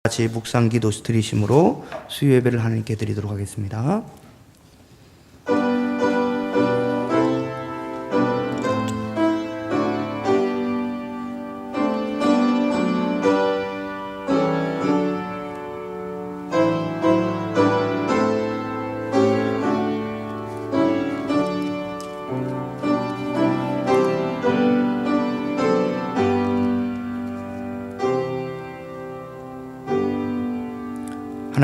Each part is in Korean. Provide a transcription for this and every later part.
같이 묵상 기도 드리심으로 수요 예배를 하나님께 드리도록 하겠습니다.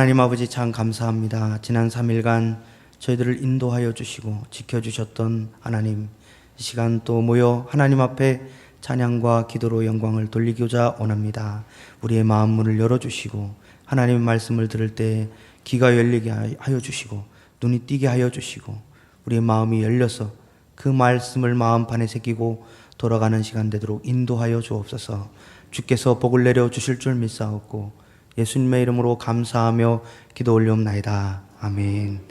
하나님 아버지 참 감사합니다. 지난 3일간 저희들을 인도하여 주시고 지켜주셨던 하나님, 이 시간 또 모여 하나님 앞에 찬양과 기도로 영광을 돌리고자 원합니다. 우리의 마음 문을 열어주시고 하나님의 말씀을 들을 때 귀가 열리게 하여 주시고 눈이 띄게 하여 주시고 우리의 마음이 열려서 그 말씀을 마음판에 새기고 돌아가는 시간 되도록 인도하여 주옵소서. 주께서 복을 내려 주실 줄 믿사옵고 예수님의 이름으로 감사하며 기도 올리옵나이다. 아멘.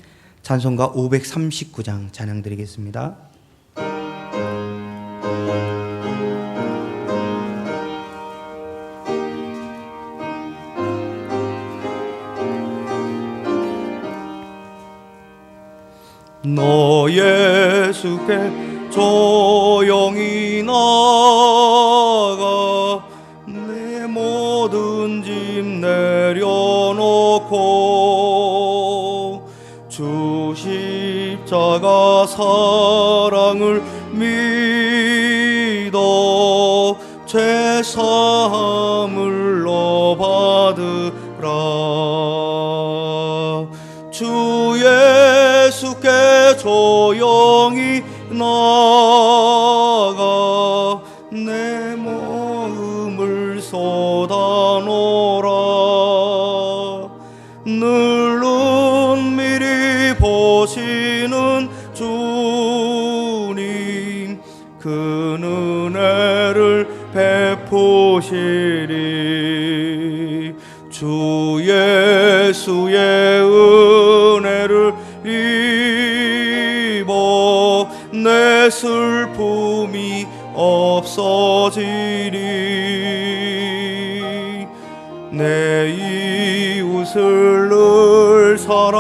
찬송가 539장 찬양 드리겠습니다. 너 예수께 조용히 나가 내 모든 짐 내려놓고 주 십자가 사랑을 믿어 죄 사함을 너 받으라. 주 예수께 조용히 나가 내 마음을 쏟아놓으라. 늘 은밀히 보시는 주님 그 은혜를 베푸시리. 주 예수의 은혜를 입어 내 슬픔이 없어지리. 내 이웃을 늘 사랑하여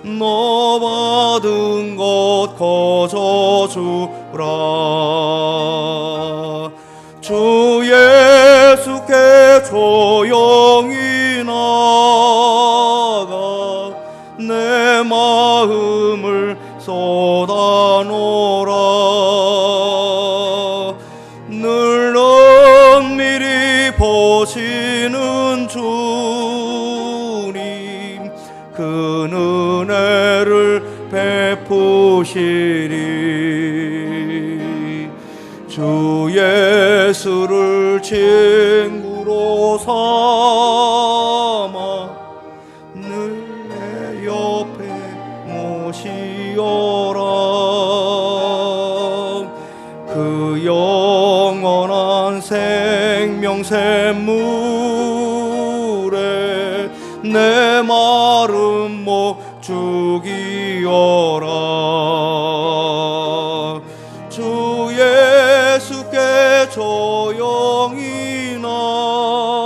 너 받은 것 거저주라. 주 예수께 조용히 나가 내 마음을 쏟아놓으라. 늘 은밀히 보시는 주님 그 은혜를 베푸시리. 주 예수를 친구로 삼아 늘 내 옆에 모시어라. 그 영원한 생명 샘물에 내 마른 목 죽이어라. 주 예수께 조용히 나가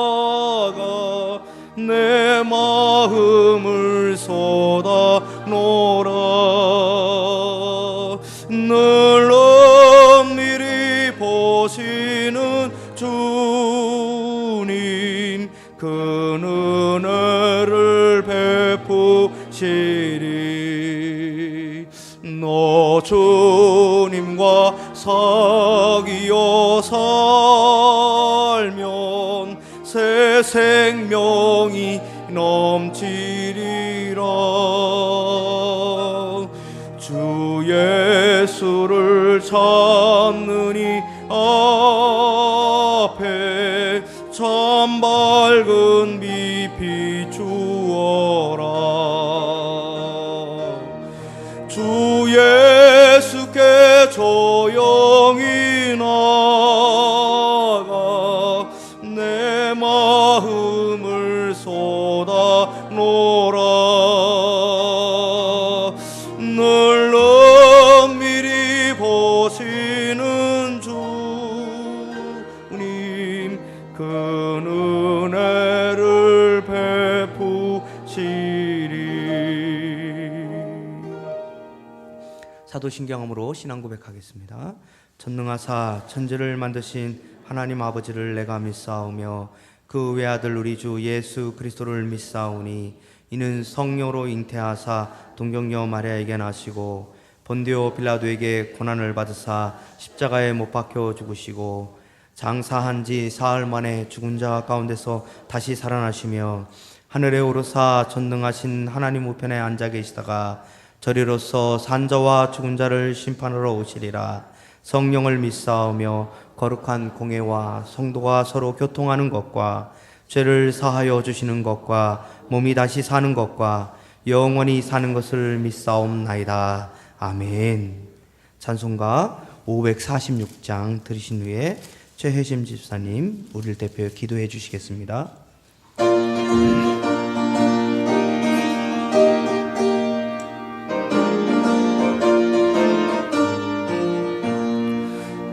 내 마음을 쏟아놓으라. 늘 은밀히 보시는 주님 그 은혜를 베푸시리. 너 주님과 사귀어 살면 새 생명이 넘치리라. 주 예수를 찾느니 앞에 참 밝은 빛 비추어라. 주 예수께 조용히 나가 내 마음을 쏟아놓으라. 늘 은밀히 보시는 주님 그 은혜를 베푸시리. 사도신경함으로 신앙 고백하겠습니다. 전능하사 천지를 만드신 하나님 아버지를 내가 믿사오며 그 외아들 우리 주 예수 그리스도를 믿사오니 이는 성령으로 잉태하사 동정녀 마리아에게 나시고 본디오 빌라도에게 고난을 받으사 십자가에 못 박혀 죽으시고 장사한 지 사흘 만에 죽은 자 가운데서 다시 살아나시며 하늘에 오르사 전능하신 하나님 우편에 앉아 계시다가 저리로서 산자와 죽은 자를 심판하러 오시리라. 성령을 믿사오며 거룩한 공회와 성도가 서로 교통하는 것과 죄를 사하여 주시는 것과 몸이 다시 사는 것과 영원히 사는 것을 믿사옵나이다. 아멘. 찬송가 546장 들으신 후에 최혜심 집사님 우리를 대표해 기도해 주시겠습니다.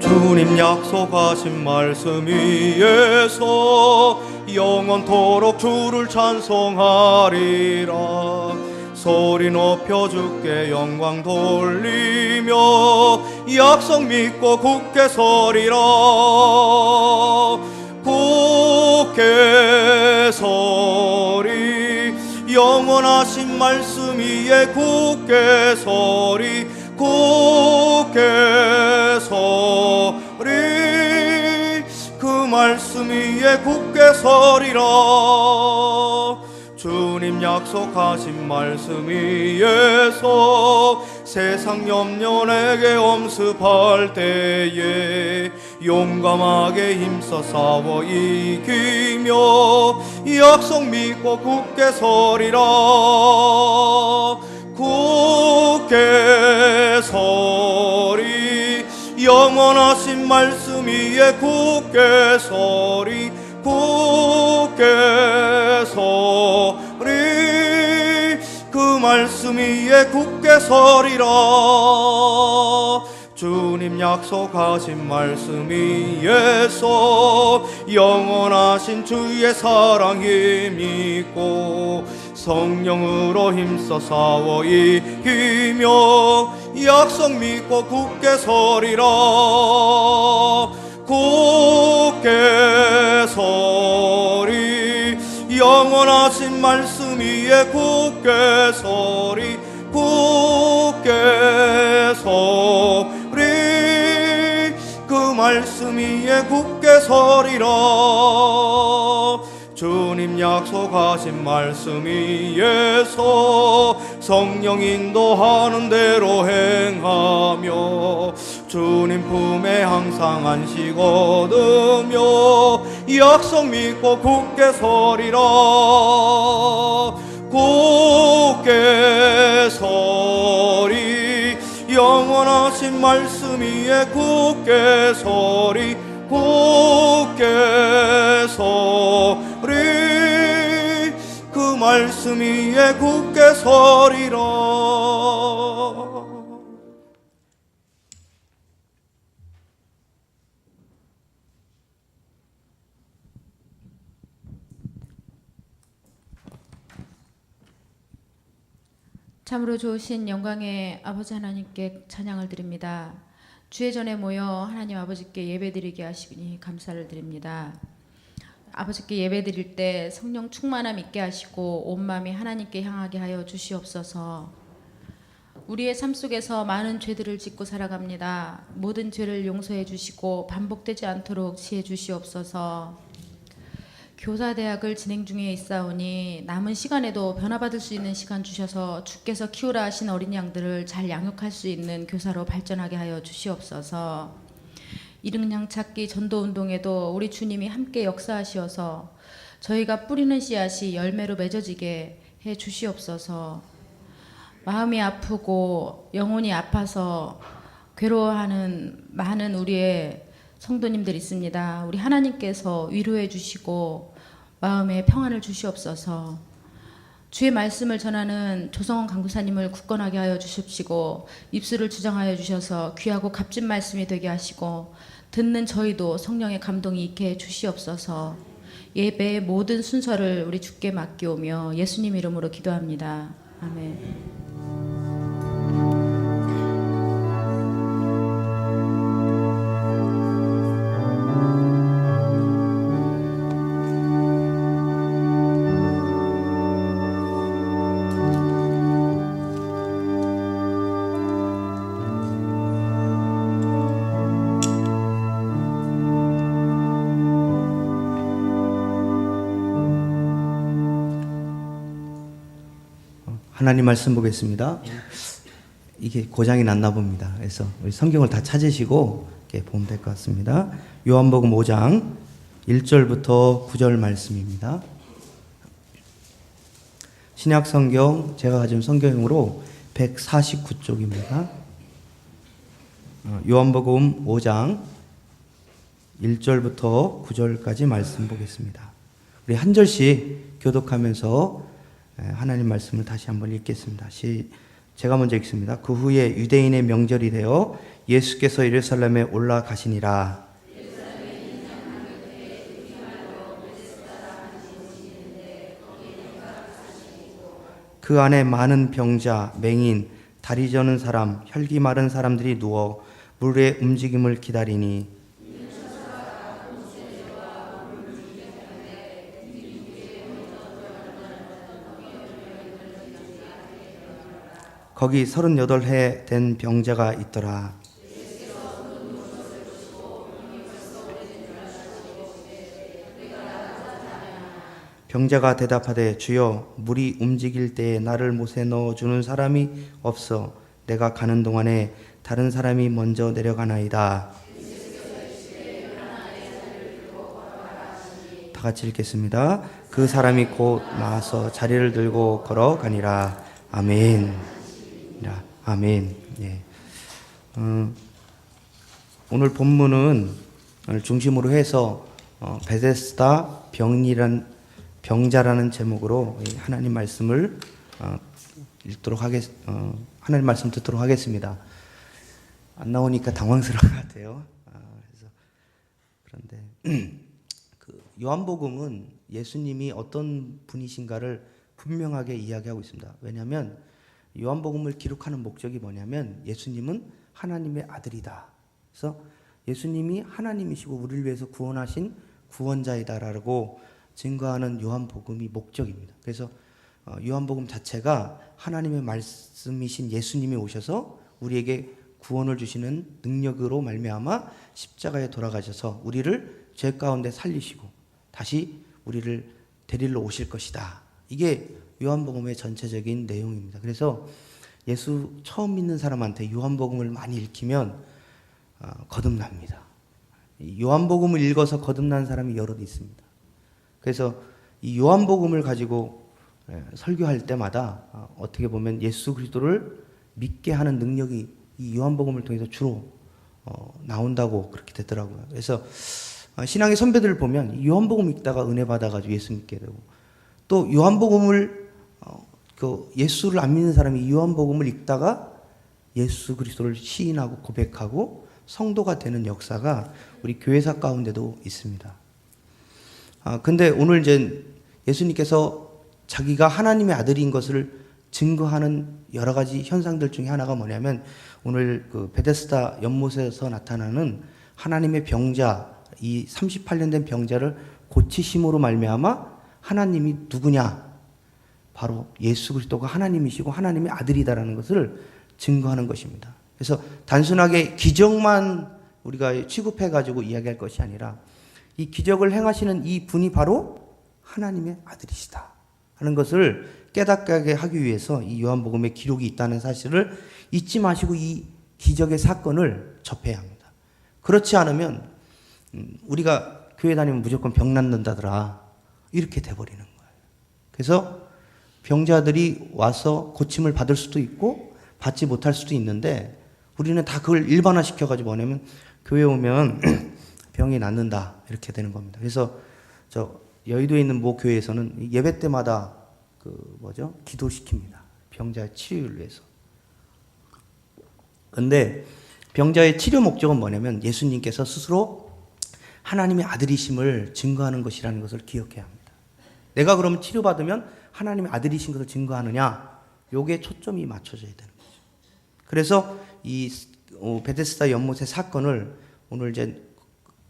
주님 약속하신 말씀 위에서 영원토록 주를 찬송하리라. 소리 높여 주께 영광 돌리며 약속 믿고 굳게 서리라. 굳게 서리 영원하신 말씀 위에 굳게 서리. 굳게 서리 그 말씀 위에 굳게 서리라. 주님 약속하신 말씀 위에서 세상 염려 내게 엄습할 때에 용감하게 힘써 싸워 이기며 약속 믿고 굳게 서리라. 굳게 서리 영원하신 말씀 위에 굳게 서리. 굳게 서리 그 말씀 위에 굳게 서리라. 주님 약속하신 말씀 위에서 영원하신 주의 사랑에 믿고 성령으로 힘써 싸워 이기며 약속 믿고 굳게 서리라. 굳게 서리 영원하신 말씀 위에 굳게 서리. 굳게 서리 그 말씀 위에 굳게 서리라. 주님 약속하신 말씀 위에서 성령 인도하는 대로 행하며 주님 품에 항상 안식 얻으며 약속 믿고 굳게 서리라. 굳게 서리 영원하신 말씀 위에 굳게 서리. 굳게 서리 그 말씀 위에 굳게 서리라. 참으로 좋으신 영광의 아버지 하나님께 찬양을 드립니다. 주의 전에 모여 하나님 아버지께 예배드리게 하시니 감사를 드립니다. 아버지께 예배드릴 때 성령 충만함 있게 하시고 온 마음이 하나님께 향하게 하여 주시옵소서. 우리의 삶 속에서 많은 죄들을 짓고 살아갑니다. 모든 죄를 용서해 주시고 반복되지 않도록 지혜 주시옵소서. 교사대학을 진행 중에 있사오니 남은 시간에도 변화받을 수 있는 시간 주셔서 주께서 키우라 하신 어린 양들을 잘 양육할 수 있는 교사로 발전하게 하여 주시옵소서. 이릉양 찾기 전도운동에도 우리 주님이 함께 역사하시어서 저희가 뿌리는 씨앗이 열매로 맺어지게 해 주시옵소서. 마음이 아프고 영혼이 아파서 괴로워하는 많은 우리의 성도님들 있습니다. 우리 하나님께서 위로해 주시고 마음에 평안을 주시옵소서. 주의 말씀을 전하는 조성원 강구사님을 굳건하게 하여 주십시고 입술을 주장하여 주셔서 귀하고 값진 말씀이 되게 하시고 듣는 저희도 성령의 감동이 있게 해 주시옵소서. 예배의 모든 순서를 우리 주께 맡기오며 예수님 이름으로 기도합니다. 아멘. 하나님 말씀 보겠습니다. 이게 고장이 났나 봅니다. 그래서 우리 성경을 다 찾으시고 이렇게 보면 될 것 같습니다. 요한복음 5장 1절부터 9절 말씀입니다. 신약 성경 제가 가진 성경으로 149쪽입니다. 요한복음 5장 1절부터 9절까지 말씀 보겠습니다. 우리 한 절씩 교독하면서 하나님 말씀을 다시 한번 읽겠습니다. 제가 먼저 읽습니다. 그 후에 유대인의 명절이 되어 예수께서 예루살렘에 올라가시니라. 그 안에 많은 병자, 맹인, 다리 저는 사람, 혈기 마른 사람들이 누워 물의 움직임을 기다리니 거기 38해 된 병자가 있더라. 병자가 대답하되 주여 물이 움직일 때에 나를 못에 넣어주는 사람이 없어 내가 가는 동안에 다른 사람이 먼저 내려가나이다. 다 같이 읽겠습니다. 그 사람이 곧 나와서 자리를 들고 걸어가니라. 아멘. 아멘. 예. 오늘 본문은 중심으로 해서 베데스다 병자라는 제목으로 하나님 말씀을 하나님 말씀 듣도록 하겠습니다. 안 나오니까 당황스러운 것 같아요. 그런데 그 요한복음은 예수님이 어떤 분이신가를 분명하게 이야기하고 있습니다. 왜냐하면 요한복음을 기록하는 목적이 뭐냐면 예수님은 하나님의 아들이다. 그래서 예수님이 하나님이시고 우리를 위해서 구원하신 구원자이다라고 증거하는 요한복음이 목적입니다. 그래서 요한복음 자체가 하나님의 말씀이신 예수님이 오셔서 우리에게 구원을 주시는 능력으로 말미암아 십자가에 돌아가셔서 우리를 죄 가운데 살리시고 다시 우리를 데리러 오실 것이다. 이게 요한복음의 전체적인 내용입니다. 그래서 예수 처음 믿는 사람한테 요한복음을 많이 읽히면 거듭납니다. 요한복음을 읽어서 거듭난 사람이 여럿 있습니다. 그래서 이 요한복음을 가지고 설교할 때마다 어떻게 보면 예수 그리스도를 믿게 하는 능력이 이 요한복음을 통해서 주로 나온다고 그렇게 되더라고요. 그래서 신앙의 선배들을 보면 요한복음 읽다가 은혜 받아가지고 예수 믿게 되고 또 요한복음을 예수를 안 믿는 사람이 요한복음을 읽다가 예수 그리스도를 시인하고 고백하고 성도가 되는 역사가 우리 교회사 가운데도 있습니다. 근데 오늘 이제 예수님께서 자기가 하나님의 아들인 것을 증거하는 여러 가지 현상들 중에 하나가 뭐냐면 오늘 그 베데스다 연못에서 나타나는 하나님의 병자, 이 38년 된 병자를 고치심으로 말미암아 하나님이 누구냐? 바로 예수 그리스도가 하나님이시고 하나님의 아들이다라는 것을 증거하는 것입니다. 그래서 단순하게 기적만 우리가 취급해가지고 이야기할 것이 아니라 이 기적을 행하시는 이 분이 바로 하나님의 아들이시다 하는 것을 깨닫게 하기 위해서 이 요한복음에 기록이 있다는 사실을 잊지 마시고 이 기적의 사건을 접해야 합니다. 그렇지 않으면 우리가 교회 다니면 무조건 병 낫는다더라 이렇게 돼버리는 거예요. 그래서 병자들이 와서 고침을 받을 수도 있고 받지 못할 수도 있는데 우리는 다 그걸 일반화시켜가지고 뭐냐면 교회 오면 병이 낫는다 이렇게 되는 겁니다. 그래서 저 여의도에 있는 모 교회에서는 예배 때마다 기도시킵니다. 병자의 치유를 위해서. 근데 병자의 치료 목적은 뭐냐면 예수님께서 스스로 하나님의 아들이심을 증거하는 것이라는 것을 기억해야 합니다. 내가 그러면 치료받으면 하나님의 아들이신 것을 증거하느냐? 요게 초점이 맞춰져야 되는 거죠. 그래서 이 베데스다 연못의 사건을 오늘 이제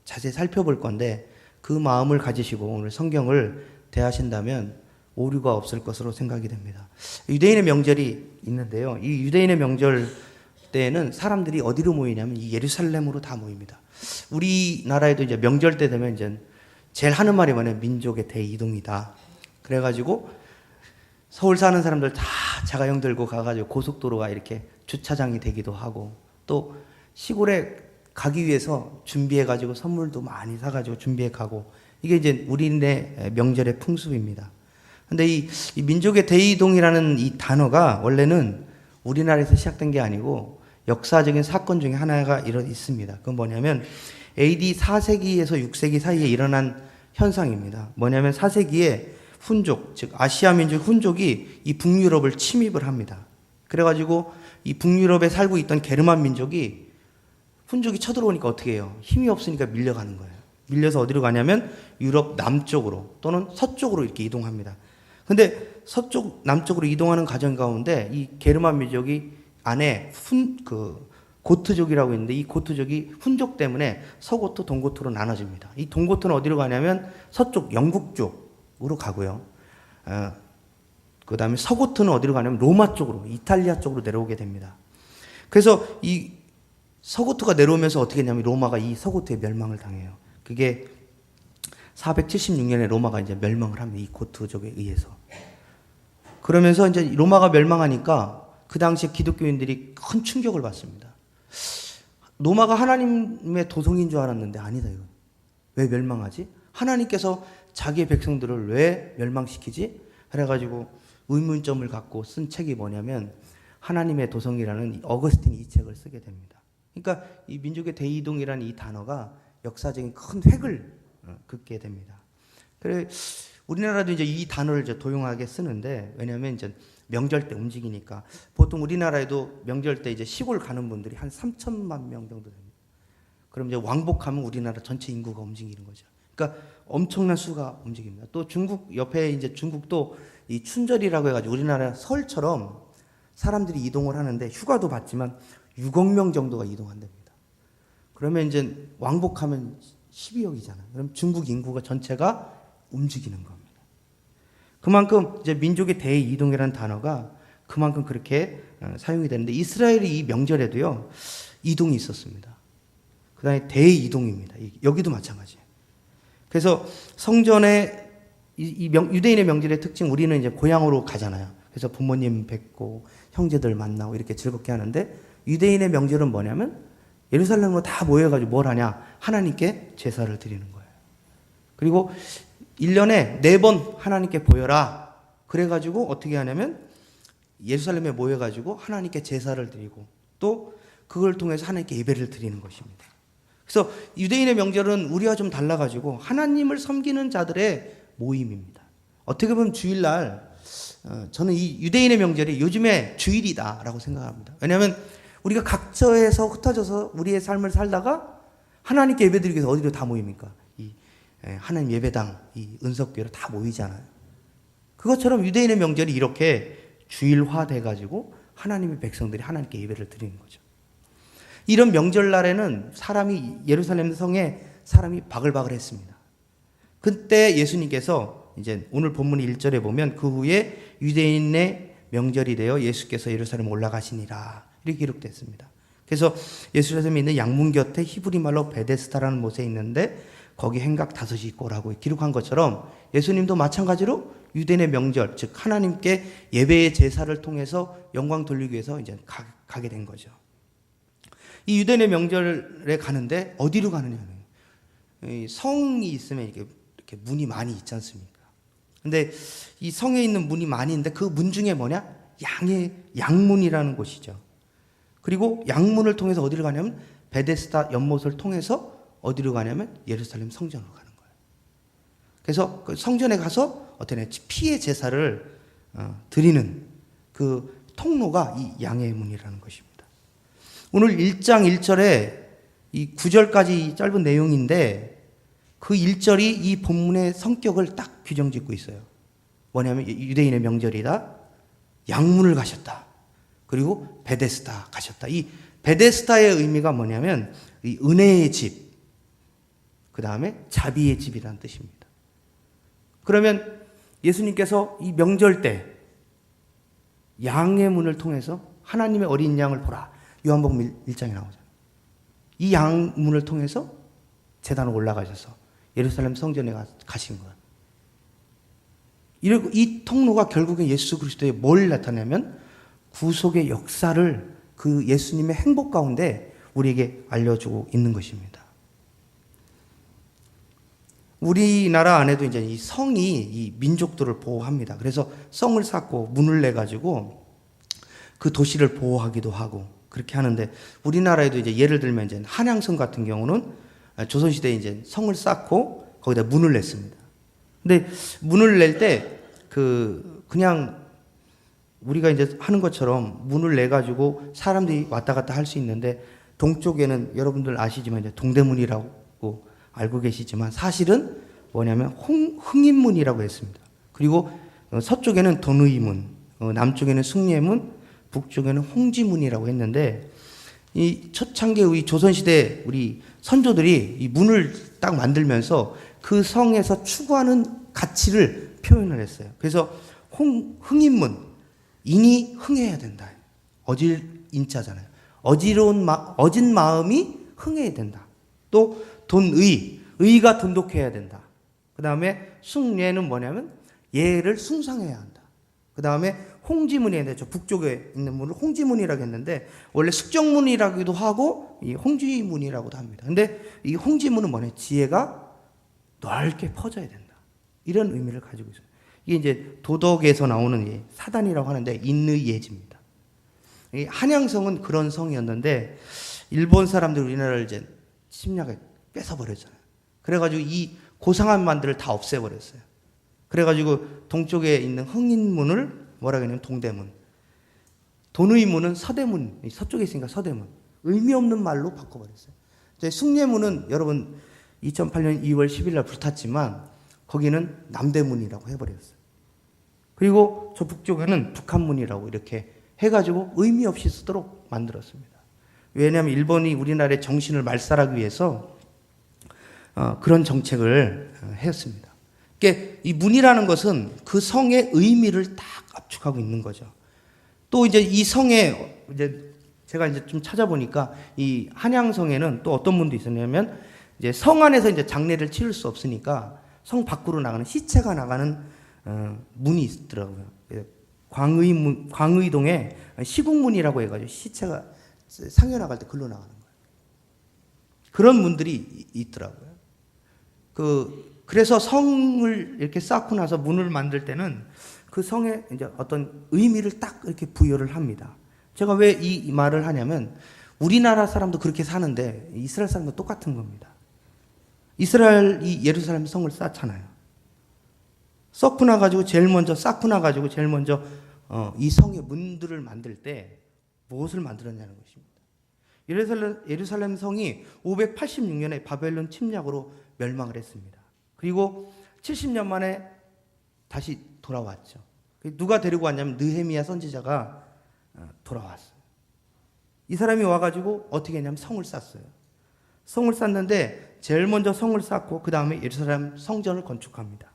자세히 살펴볼 건데 그 마음을 가지시고 오늘 성경을 대하신다면 오류가 없을 것으로 생각이 됩니다. 유대인의 명절이 있는데요. 이 유대인의 명절 때에는 사람들이 어디로 모이냐면 이 예루살렘으로 다 모입니다. 우리나라에도 이제 명절 때 되면 이제 제일 하는 말이 뭐냐면 민족의 대이동이다. 그래가지고 서울 사는 사람들 다 자가용 들고 가가지고 고속도로가 이렇게 주차장이 되기도 하고 또 시골에 가기 위해서 준비해가지고 선물도 많이 사가지고 준비해 가고 이게 이제 우리네 명절의 풍습입니다. 근데 이 민족의 대이동이라는 이 단어가 원래는 우리나라에서 시작된 게 아니고 역사적인 사건 중에 하나가 있습니다. 그건 뭐냐면 AD 4세기에서 6세기 사이에 일어난 현상입니다. 뭐냐면 4세기에 훈족, 즉 아시아 민족 훈족이 이 북유럽을 침입을 합니다. 그래가지고 이 북유럽에 살고 있던 게르만 민족이 훈족이 쳐들어오니까 어떻게 해요? 힘이 없으니까 밀려가는 거예요. 밀려서 어디로 가냐면 유럽 남쪽으로 또는 서쪽으로 이렇게 이동합니다. 근데 서쪽, 남쪽으로 이동하는 과정 가운데 이 게르만 민족이 안에 고트족이라고 있는데 이 고트족이 훈족 때문에 서고트, 동고트로 나눠집니다. 이 동고트는 어디로 가냐면 서쪽 영국 쪽으로 가고요. 그 다음에 서고트는 어디로 가냐면 로마 쪽으로, 이탈리아 쪽으로 내려오게 됩니다. 그래서 이 서고트가 내려오면서 어떻게 했냐면 로마가 이 서고트에 멸망을 당해요. 그게 476년에 로마가 이제 멸망을 합니다. 이 고트족에 의해서. 그러면서 이제 로마가 멸망하니까 그 당시에 기독교인들이 큰 충격을 받습니다. 로마가 하나님의 도성인 줄 알았는데 아니다 이거. 왜 멸망하지? 하나님께서 자기의 백성들을 왜 멸망시키지? 그래가지고 의문점을 갖고 쓴 책이 뭐냐면 하나님의 도성이라는 어거스틴이 이 책을 쓰게 됩니다. 그러니까 이 민족의 대이동이라는 이 단어가 역사적인 큰 획을 긋게 됩니다. 그래 우리나라도 이제 이 단어를 이제 도용하게 쓰는데 왜냐하면 이제 명절 때 움직이니까 보통 우리나라에도 명절 때 이제 시골 가는 분들이 한 3천만 명 정도 됩니다. 그럼 이제 왕복하면 우리나라 전체 인구가 움직이는 거죠. 그러니까 엄청난 수가 움직입니다. 또 중국 옆에 이제 중국도 이 춘절이라고 해가지고 우리나라 설처럼 사람들이 이동을 하는데 휴가도 받지만 6억 명 정도가 이동한답니다. 그러면 이제 왕복하면 12억이잖아요. 그럼 중국 인구가 전체가 움직이는 겁니다. 그만큼 이제 민족의 대이동이라는 단어가 그만큼 그렇게 사용이 되는데 이스라엘의 이 명절에도요 이동이 있었습니다. 그다음에 대이동입니다. 여기도 마찬가지예요. 그래서 성전에 유대인의 명절의 특징 우리는 이제 고향으로 가잖아요. 그래서 부모님 뵙고 형제들 만나고 이렇게 즐겁게 하는데 유대인의 명절은 뭐냐면 예루살렘으로 다 모여가지고 뭘 하냐? 하나님께 제사를 드리는 거예요. 그리고 1년에 4번 하나님께 보여라. 그래가지고 어떻게 하냐면 예루살렘에 모여가지고 하나님께 제사를 드리고 또 그걸 통해서 하나님께 예배를 드리는 것입니다. 그래서 유대인의 명절은 우리와 좀 달라가지고 하나님을 섬기는 자들의 모임입니다. 어떻게 보면 주일날 저는 이 유대인의 명절이 요즘에 주일이다라고 생각합니다. 왜냐하면 우리가 각처에서 흩어져서 우리의 삶을 살다가 하나님께 예배드리기 위해서 어디로 다 모입니까? 이 하나님 예배당, 이 은석교회로 다 모이잖아요. 그것처럼 유대인의 명절이 이렇게 주일화 돼가지고 하나님의 백성들이 하나님께 예배를 드리는 거죠. 이런 명절날에는 사람이 예루살렘 성에 사람이 바글바글 했습니다. 그때 예수님께서 이제 오늘 본문 1절에 보면 그 후에 유대인의 명절이 되어 예수께서 예루살렘 올라가시니라 이렇게 기록됐습니다. 그래서 예루살렘에 있는 양문 곁에 히브리 말로 베데스다라는 곳에 있는데 거기 행각 5이 있고라고 기록한 것처럼 예수님도 마찬가지로 유대인의 명절 즉 하나님께 예배의 제사를 통해서 영광 돌리기 위해서 이제 가게 된 거죠. 이 유대인의 명절에 가는데 어디로 가느냐면 성이 있으면 이렇게 문이 많이 있지 않습니까? 근데 이 성에 있는 문이 많이 있는데 그 문 중에 뭐냐? 양문이라는 곳이죠. 그리고 양문을 통해서 어디를 가냐면 베데스다 연못을 통해서 어디로 가냐면 예루살렘 성전으로 가는 거예요. 그래서 그 성전에 가서 어떤 피의 제사를 드리는 그 통로가 이 양의 문이라는 것입니다. 오늘 1장 1절에 이 9절까지 짧은 내용인데 그 1절이 이 본문의 성격을 딱 규정짓고 있어요. 뭐냐면 유대인의 명절이다. 양문을 가셨다. 그리고 베데스다 가셨다. 이 베데스다의 의미가 뭐냐면 이 은혜의 집, 그 다음에 자비의 집이라는 뜻입니다. 그러면 예수님께서 이 명절 때 양의 문을 통해서 하나님의 어린 양을 보라. 요한복음 1장에 나오잖아요. 이 양문을 통해서 제단으로 올라가셔서 예루살렘 성전에 가신 거예요. 이 통로가 결국에 예수 그리스도의 뭘 나타내면 구속의 역사를 그 예수님의 행복 가운데 우리에게 알려주고 있는 것입니다. 우리나라 안에도 이제 이 성이 이 민족들을 보호합니다. 그래서 성을 쌓고 문을 내 가지고 그 도시를 보호하기도 하고 그렇게 하는데 우리나라에도 이제 예를 들면 이제 한양성 같은 경우는 조선시대에 이제 성을 쌓고 거기다 문을 냈습니다. 근데 문을 낼 때 그냥 우리가 이제 하는 것처럼 문을 내 가지고 사람들이 왔다 갔다 할 수 있는데 동쪽에는 여러분들 아시지만 이제 동대문이라고 알고 계시지만 사실은 뭐냐면 흥인문이라고 했습니다. 그리고 서쪽에는 돈의문, 남쪽에는 숭례문, 북쪽에는 홍지문이라고 했는데 이 초창기의 조선시대 우리 선조들이 이 문을 딱 만들면서 그 성에서 추구하는 가치를 표현을 했어요. 그래서 흥인문, 인이 흥해야 된다. 어질 인자잖아요. 어진 마음이 흥해야 된다. 또 돈의, 의가 돈독해야 된다. 그 다음에 숭례는 뭐냐면 예를 숭상해야 한다. 그 다음에 홍지문이 있는데 북쪽에 있는 문을 홍지문이라고 했는데 원래 숙정문이라고도 하고 이 홍지문이라고도 합니다. 근데 이 홍지문은 뭐냐? 지혜가 넓게 퍼져야 된다. 이런 의미를 가지고 있어요. 이게 이제 도덕에서 나오는 사단이라고 하는데 인의 예지입니다. 이 한양성은 그런 성이었는데 일본 사람들이 우리나라를 이제 침략에 뺏어버렸잖아요. 그래가지고 이 고상한 만들을 다 없애버렸어요. 그래가지고 동쪽에 있는 흥인문을 뭐라고 하냐면 동대문, 돈의문은 서대문, 서쪽에 있으니까 서대문, 의미 없는 말로 바꿔버렸어요. 숭례문은 여러분 2008년 2월 10일 날 불탔지만 거기는 남대문이라고 해버렸어요. 그리고 저 북쪽에는 북한문이라고 이렇게 해가지고 의미 없이 쓰도록 만들었습니다. 왜냐하면 일본이 우리나라의 정신을 말살하기 위해서 그런 정책을 했습니다. 그러니까 이 문이라는 것은 그 성의 의미를 딱 압축하고 있는 거죠. 또 이제 이 성에 이제 제가 이제 좀 찾아보니까 이 한양성에는 또 어떤 문도 있었냐면 이제 성 안에서 이제 장례를 치를 수 없으니까 성 밖으로 나가는 시체가 나가는 문이 있더라고요. 광의동에 시국문이라고 해가지고 시체가 상여 나갈 때 글로 나가는 거예요. 그런 문들이 있더라고요. 그래서 성을 이렇게 쌓고 나서 문을 만들 때는 그 성에 이제 어떤 의미를 딱 이렇게 부여를 합니다. 제가 왜 이 말을 하냐면 우리나라 사람도 그렇게 사는데 이스라엘 사람도 똑같은 겁니다. 이스라엘이 예루살렘 성을 쌓잖아요. 쌓고 나가지고 제일 먼저 이 성의 문들을 만들 때 무엇을 만들었냐는 것입니다. 예루살렘 성이 586년에 바벨론 침략으로 멸망을 했습니다. 그리고 70년 만에 다시 돌아왔죠. 누가 데리고 왔냐면 느헤미야 선지자가 돌아왔어요. 이 사람이 와가지고 어떻게 했냐면 성을 쌓았어요. 성을 쌓는데 제일 먼저 성을 쌓고 그 다음에 예루살렘 성전을 건축합니다.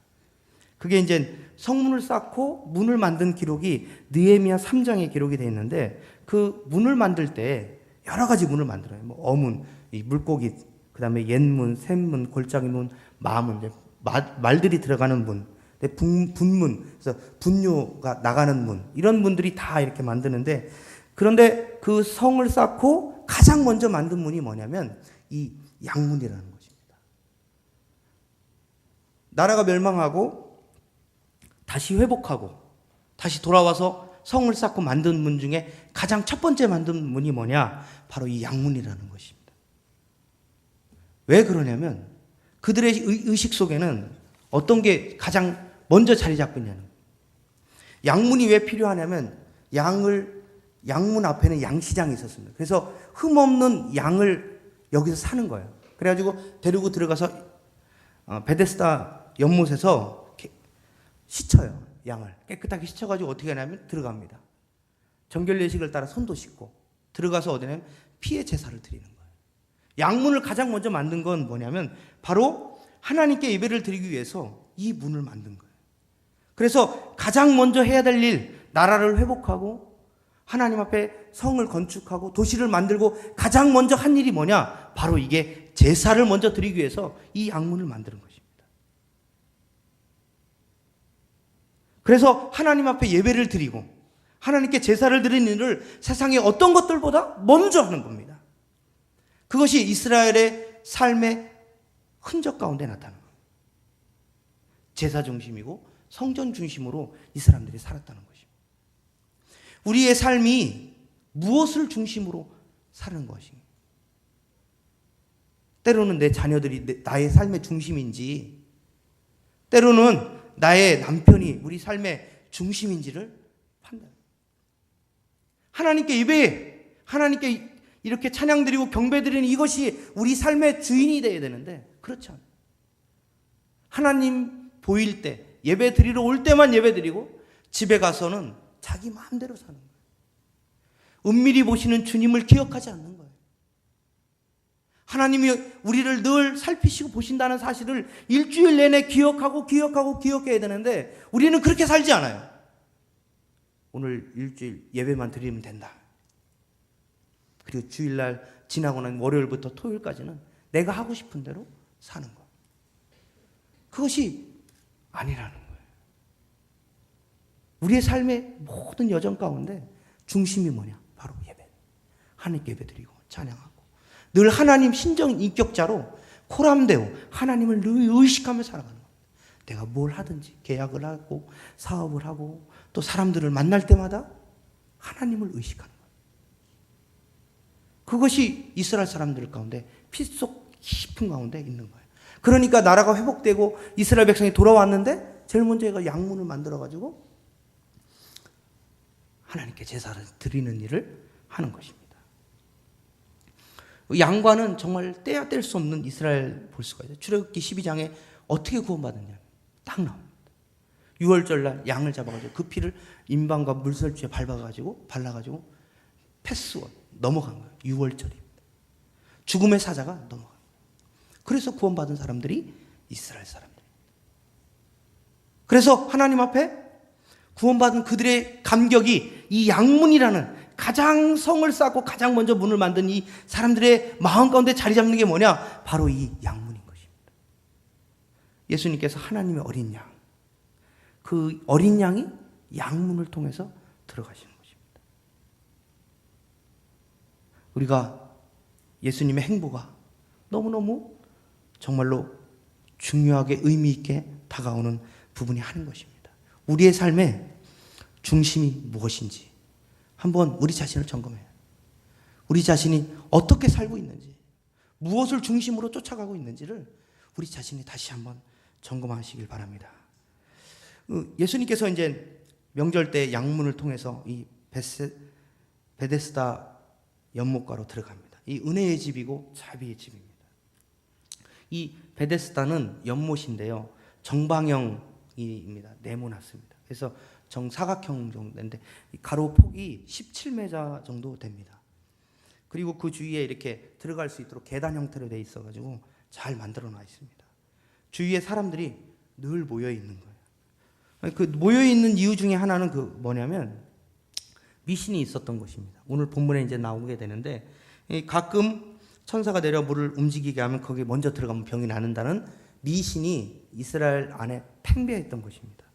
그게 이제 성문을 쌓고 문을 만든 기록이 느헤미야 3장에 기록이 되어 있는데 그 문을 만들 때 여러 가지 문을 만들어요. 뭐 어문, 이 물고기, 그 다음에 옛문, 샘문, 골짜기문, 마문, 이제 말들이 들어가는 문, 분문, 그래서 분뇨가 나가는 문, 이런 문들이 다 이렇게 만드는데 그런데 그 성을 쌓고 가장 먼저 만든 문이 뭐냐면 이 양문이라는 것입니다. 나라가 멸망하고 다시 회복하고 다시 돌아와서 성을 쌓고 만든 문 중에 가장 첫 번째 만든 문이 뭐냐? 바로 이 양문이라는 것입니다. 왜 그러냐면 그들의 의식 속에는 어떤 게 가장 먼저 자리 잡고 있냐는 거예요. 양문이 왜 필요하냐면 양을 양문 앞에는 양시장이 있었습니다. 그래서 흠없는 양을 여기서 사는 거예요. 그래가지고 데리고 들어가서 베데스다 연못에서 이렇게 씻어요. 양을 깨끗하게 씻어가지고 어떻게 하냐면 들어갑니다. 정결 예식을 따라 손도 씻고 들어가서 어디냐면 피의 제사를 드리는 거예요. 양문을 가장 먼저 만든 건 뭐냐면 바로 하나님께 예배를 드리기 위해서 이 문을 만든 거예요. 그래서 가장 먼저 해야 될 일, 나라를 회복하고 하나님 앞에 성을 건축하고 도시를 만들고 가장 먼저 한 일이 뭐냐? 바로 이게 제사를 먼저 드리기 위해서 이 양문을 만드는 것입니다. 그래서 하나님 앞에 예배를 드리고 하나님께 제사를 드리는 일을 세상의 어떤 것들보다 먼저 하는 겁니다. 그것이 이스라엘의 삶의 흔적 가운데 나타나는 거예요. 제사 중심이고 성전 중심으로 이 사람들이 살았다는 것입니다. 우리의 삶이 무엇을 중심으로 사는 것인가? 때로는 내 자녀들이 나의 삶의 중심인지, 때로는 나의 남편이 우리 삶의 중심인지를 판단합니다. 하나님께 예배해, 하나님께 이렇게 찬양드리고 경배드리는 이것이 우리 삶의 주인이 되어야 되는데 그렇지 않아요. 하나님 보일 때, 예배 드리러 올 때만 예배 드리고 집에 가서는 자기 마음대로 사는 거예요. 은밀히 보시는 주님을 기억하지 않는 거예요. 하나님이 우리를 늘 살피시고 보신다는 사실을 일주일 내내 기억해야 되는데 우리는 그렇게 살지 않아요. 오늘 일주일 예배만 드리면 된다. 그리고 주일날 지나고 난 월요일부터 토요일까지는 내가 하고 싶은 대로 사는 것. 그것이 아니라는 거예요. 우리의 삶의 모든 여정 가운데 중심이 뭐냐? 바로 예배. 하나님께 예배 드리고 찬양하고 늘 하나님 신정 인격자로 코람되어 하나님을 늘 의식하며 살아가는 거예요. 내가 뭘 하든지 계약을 하고 사업을 하고 또 사람들을 만날 때마다 하나님을 의식하는 거예요. 그것이 이스라엘 사람들 가운데 피 속 깊은 가운데 있는 거예요. 그러니까 나라가 회복되고 이스라엘 백성이 돌아왔는데 제일 먼저 얘가 양문을 만들어가지고 하나님께 제사를 드리는 일을 하는 것입니다. 양과는 정말 떼야 뗄 수 없는 이스라엘 볼 수가 있어요. 출애굽기 12장에 어떻게 구원받았냐면 딱 나옵니다. 6월절 날 양을 잡아가지고 그 피를 인방과 물설주에 발라가지고 패스원 넘어간 거예요. 6월절입니다. 죽음의 사자가 넘어간 거예요. 그래서 구원받은 사람들이 이스라엘 사람들. 그래서 하나님 앞에 구원받은 그들의 감격이 이 양문이라는 가장 성을 쌓고 가장 먼저 문을 만든 이 사람들의 마음 가운데 자리 잡는 게 뭐냐? 바로 이 양문인 것입니다. 예수님께서 하나님의 어린 양, 그 어린 양이 양문을 통해서 들어가시는 것입니다. 우리가 예수님의 행보가 너무너무 정말로 중요하게 의미 있게 다가오는 부분이 하는 것입니다. 우리의 삶의 중심이 무엇인지 한번 우리 자신을 점검해요. 우리 자신이 어떻게 살고 있는지, 무엇을 중심으로 쫓아가고 있는지를 우리 자신이 다시 한번 점검하시길 바랍니다. 예수님께서 이제 명절 때 양문을 통해서 이 베데스다 연못가로 들어갑니다. 이 은혜의 집이고 자비의 집입니다. 이 베데스다는 연못인데요, 정방형입니다. 네모났습니다. 그래서 정사각형 정도인데 가로 폭이 17m 정도 됩니다. 그리고 그 주위에 이렇게 들어갈 수 있도록 계단 형태로 되어 있어가지고 잘 만들어 놔 있습니다. 주위에 사람들이 늘 모여 있는 거예요. 그 모여 있는 이유 중에 하나는 그 뭐냐면 미신이 있었던 것입니다. 오늘 본문에 이제 나오게 되는데 가끔 천사가 내려 물을 움직이게 하면 거기에 먼저 들어가면 병이 나는다는 미신이 이스라엘 안에 팽배했던 것입니다.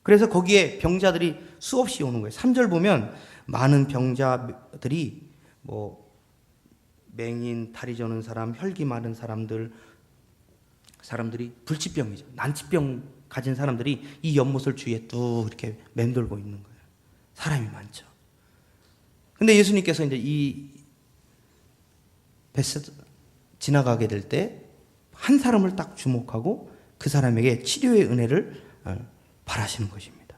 그래서 거기에 병자들이 수없이 오는 거예요. 3절 보면 많은 병자들이 뭐 맹인, 다리 저는 사람, 혈기 많은 사람들이 불치병이죠. 난치병 가진 사람들이 이 연못을 주위에 뚝 이렇게 맴돌고 있는 거예요. 사람이 많죠. 근데 예수님께서 이제 이 베스 지나가게 될 때 한 사람을 딱 주목하고 그 사람에게 치료의 은혜를 바라시는 것입니다.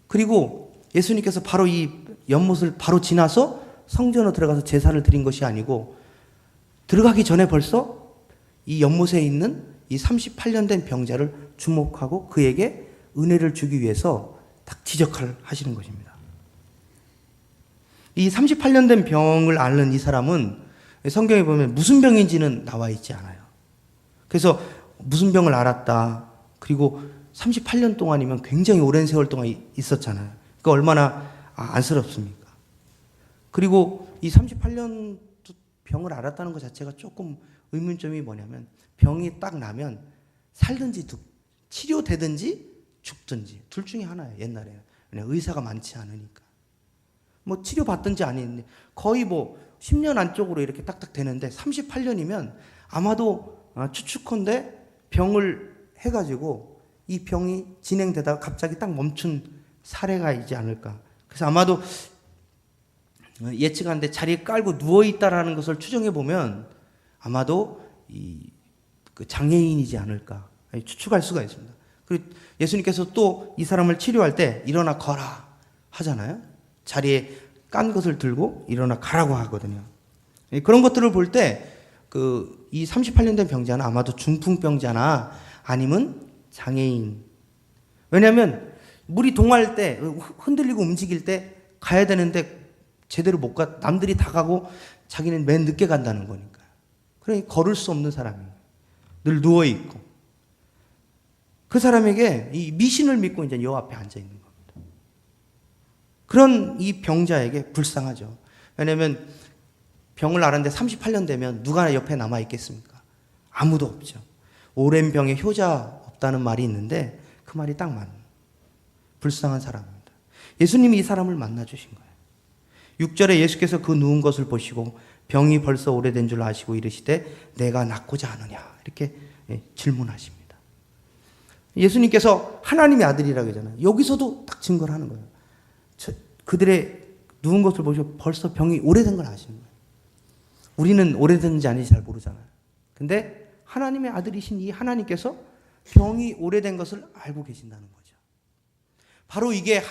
그리고 예수님께서 바로 이 연못을 바로 지나서 성전으로 들어가서 제사를 드린 것이 아니고 들어가기 전에 벌써 이 연못에 있는 이 38년 된 병자를 주목하고 그에게 은혜를 주기 위해서 딱 지적을 하시는 것입니다. 이 38년 된 병을 앓는 이 사람은 성경에 보면 무슨 병인지는 나와 있지 않아요. 그래서 무슨 병을 앓았다. 그리고 38년 동안이면 굉장히 오랜 세월 동안 있었잖아요. 그러니까 얼마나 안쓰럽습니까? 그리고 이 38년 병을 앓았다는 것 자체가 조금 의문점이 뭐냐면 병이 딱 나면 살든지 치료되든지 죽든지 둘 중에 하나예요. 옛날에는 그냥 의사가 많지 않으니까 뭐 치료받든지 아니든지 거의 뭐 10년 안쪽으로 이렇게 딱딱 되는데 38년이면 아마도 추측컨대 병을 해가지고 이 병이 진행되다가 갑자기 딱 멈춘 사례가 있지 않을까. 그래서 아마도 예측하는데 자리에 깔고 누워있다라는 것을 추정해 보면 아마도 그 장애인이지 않을까 추측할 수가 있습니다. 그리고 예수님께서 또 이 사람을 치료할 때 일어나 거라 하잖아요. 자리에 깐 것을 들고 일어나 가라고 하거든요. 그런 것들을 볼 때 이 38년 된 병자는 아마도 중풍병자나 아니면 장애인. 왜냐하면 물이 동할 때 흔들리고 움직일 때 가야 되는데 제대로 못 가. 남들이 다 가고 자기는 맨 늦게 간다는 거니까. 그러니 걸을 수 없는 사람이에요. 늘 누워 있고. 그 사람에게 이 미신을 믿고 이제 여 앞에 앉아 있는 겁니다. 그런 이 병자에게 불쌍하죠. 왜냐하면 병을 앓았는데 38년 되면 누가 옆에 남아 있겠습니까? 아무도 없죠. 오랜 병에 효자 없다는 말이 있는데 그 말이 딱 맞는 불쌍한 사람입니다. 예수님이 이 사람을 만나 주신 거예요. 6절에 예수께서 그 누운 것을 보시고 병이 벌써 오래된 줄 아시고 이르시되 내가 낫고자 하느냐 이렇게 질문하십니다. 예수님께서 하나님의 아들이라고 하잖아요. 여기서도 딱 증거를 하는 거예요. 그들의 누운 것을 보시고 벌써 병이 오래된 걸 아시는 거예요. 우리는 오래됐는지 아닌지 잘 모르잖아요. 근데 하나님의 아들이신 이 하나님께서 병이 오래된 것을 알고 계신다는 거죠. 바로 이게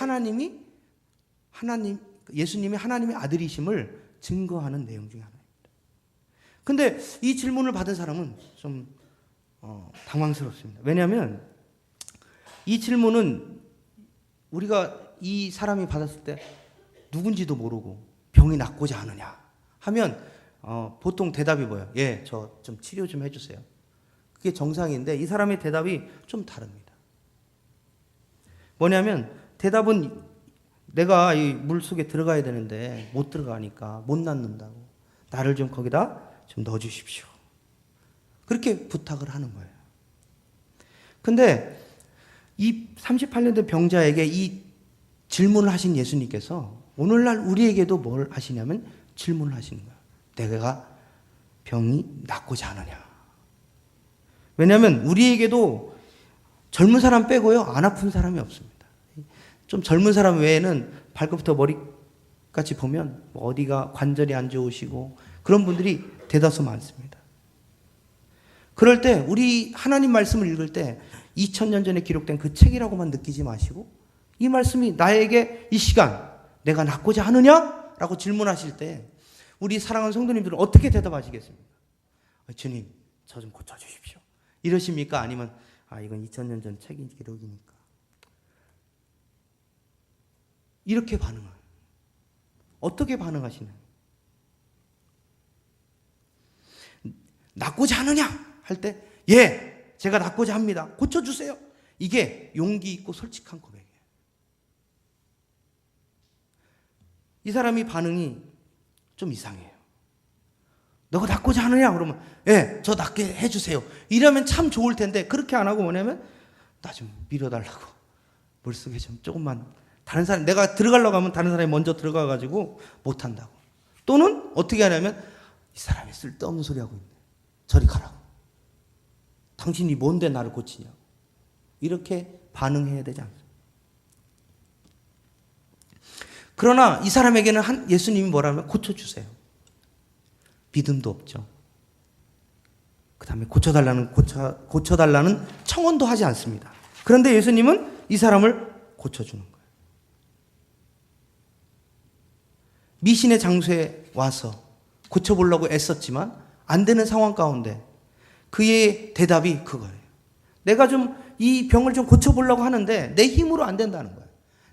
예수님이 하나님의 아들이심을 증거하는 내용 중에 하나입니다. 근데 이 질문을 받은 사람은 좀 당황스럽습니다. 왜냐하면 이 질문은 우리가 이 사람이 받았을 때 누군지도 모르고 병이 낫고자 하느냐 하면 보통 대답이 뭐예요? 예, 저 좀 치료 좀 해주세요. 그게 정상인데 이 사람의 대답이 좀 다릅니다. 뭐냐면 대답은 내가 이 물속에 들어가야 되는데 못 들어가니까 못 낫는다고 나를 좀 거기다 좀 넣어주십시오. 그렇게 부탁을 하는 거예요. 근데 이 38년 된 병자에게 이 질문을 하신 예수님께서 오늘날 우리에게도 뭘 하시냐면 질문을 하시는 거예요. 내가 병이 낫고자 하느냐. 왜냐하면 우리에게도 젊은 사람 빼고요 안 아픈 사람이 없습니다. 좀 젊은 사람 외에는 발끝부터 머리까지 보면 어디가 관절이 안 좋으시고 그런 분들이 대다수 많습니다. 그럴 때 우리 하나님 말씀을 읽을 때 2000년 전에 기록된 그 책이라고만 느끼지 마시고 이 말씀이 나에게 이 시간 내가 낫고자 하느냐? 라고 질문하실 때 우리 사랑하는 성도님들은 어떻게 대답하시겠습니까? 주님, 저 좀 고쳐주십시오. 이러십니까? 아니면 이건 2000년 전 책 기록이니까. 이렇게 반응해요. 어떻게 반응하시나요? 낫고자 하느냐? 할 때 예, 제가 낫고자 합니다. 고쳐주세요. 이게 용기 있고 솔직한 고백이에요. 이 사람이 반응이 좀 이상해요. 너가 낫고자 하느냐? 그러면 예, 저 낫게 해주세요. 이러면 참 좋을 텐데 그렇게 안 하고 뭐냐면 나 좀 밀어달라고 물속에 좀 조금만 다른 사람 내가 들어가려고 하면 다른 사람이 먼저 들어가가지고 못한다고. 또는 어떻게 하냐면 이 사람이 쓸데없는 소리 하고 있네. 저리 가라고. 당신이 뭔데 나를 고치냐고. 이렇게 반응해야 되지 않습니까? 그러나 이 사람에게는 예수님이 뭐라면 고쳐주세요. 믿음도 없죠. 그 다음에 고쳐달라는 청원도 하지 않습니다. 그런데 예수님은 이 사람을 고쳐주는 거예요. 미신의 장소에 와서 고쳐보려고 애썼지만 안 되는 상황 가운데 그의 대답이 그거예요. 내가 좀 이 병을 좀 고쳐보려고 하는데 내 힘으로 안 된다는 거예요.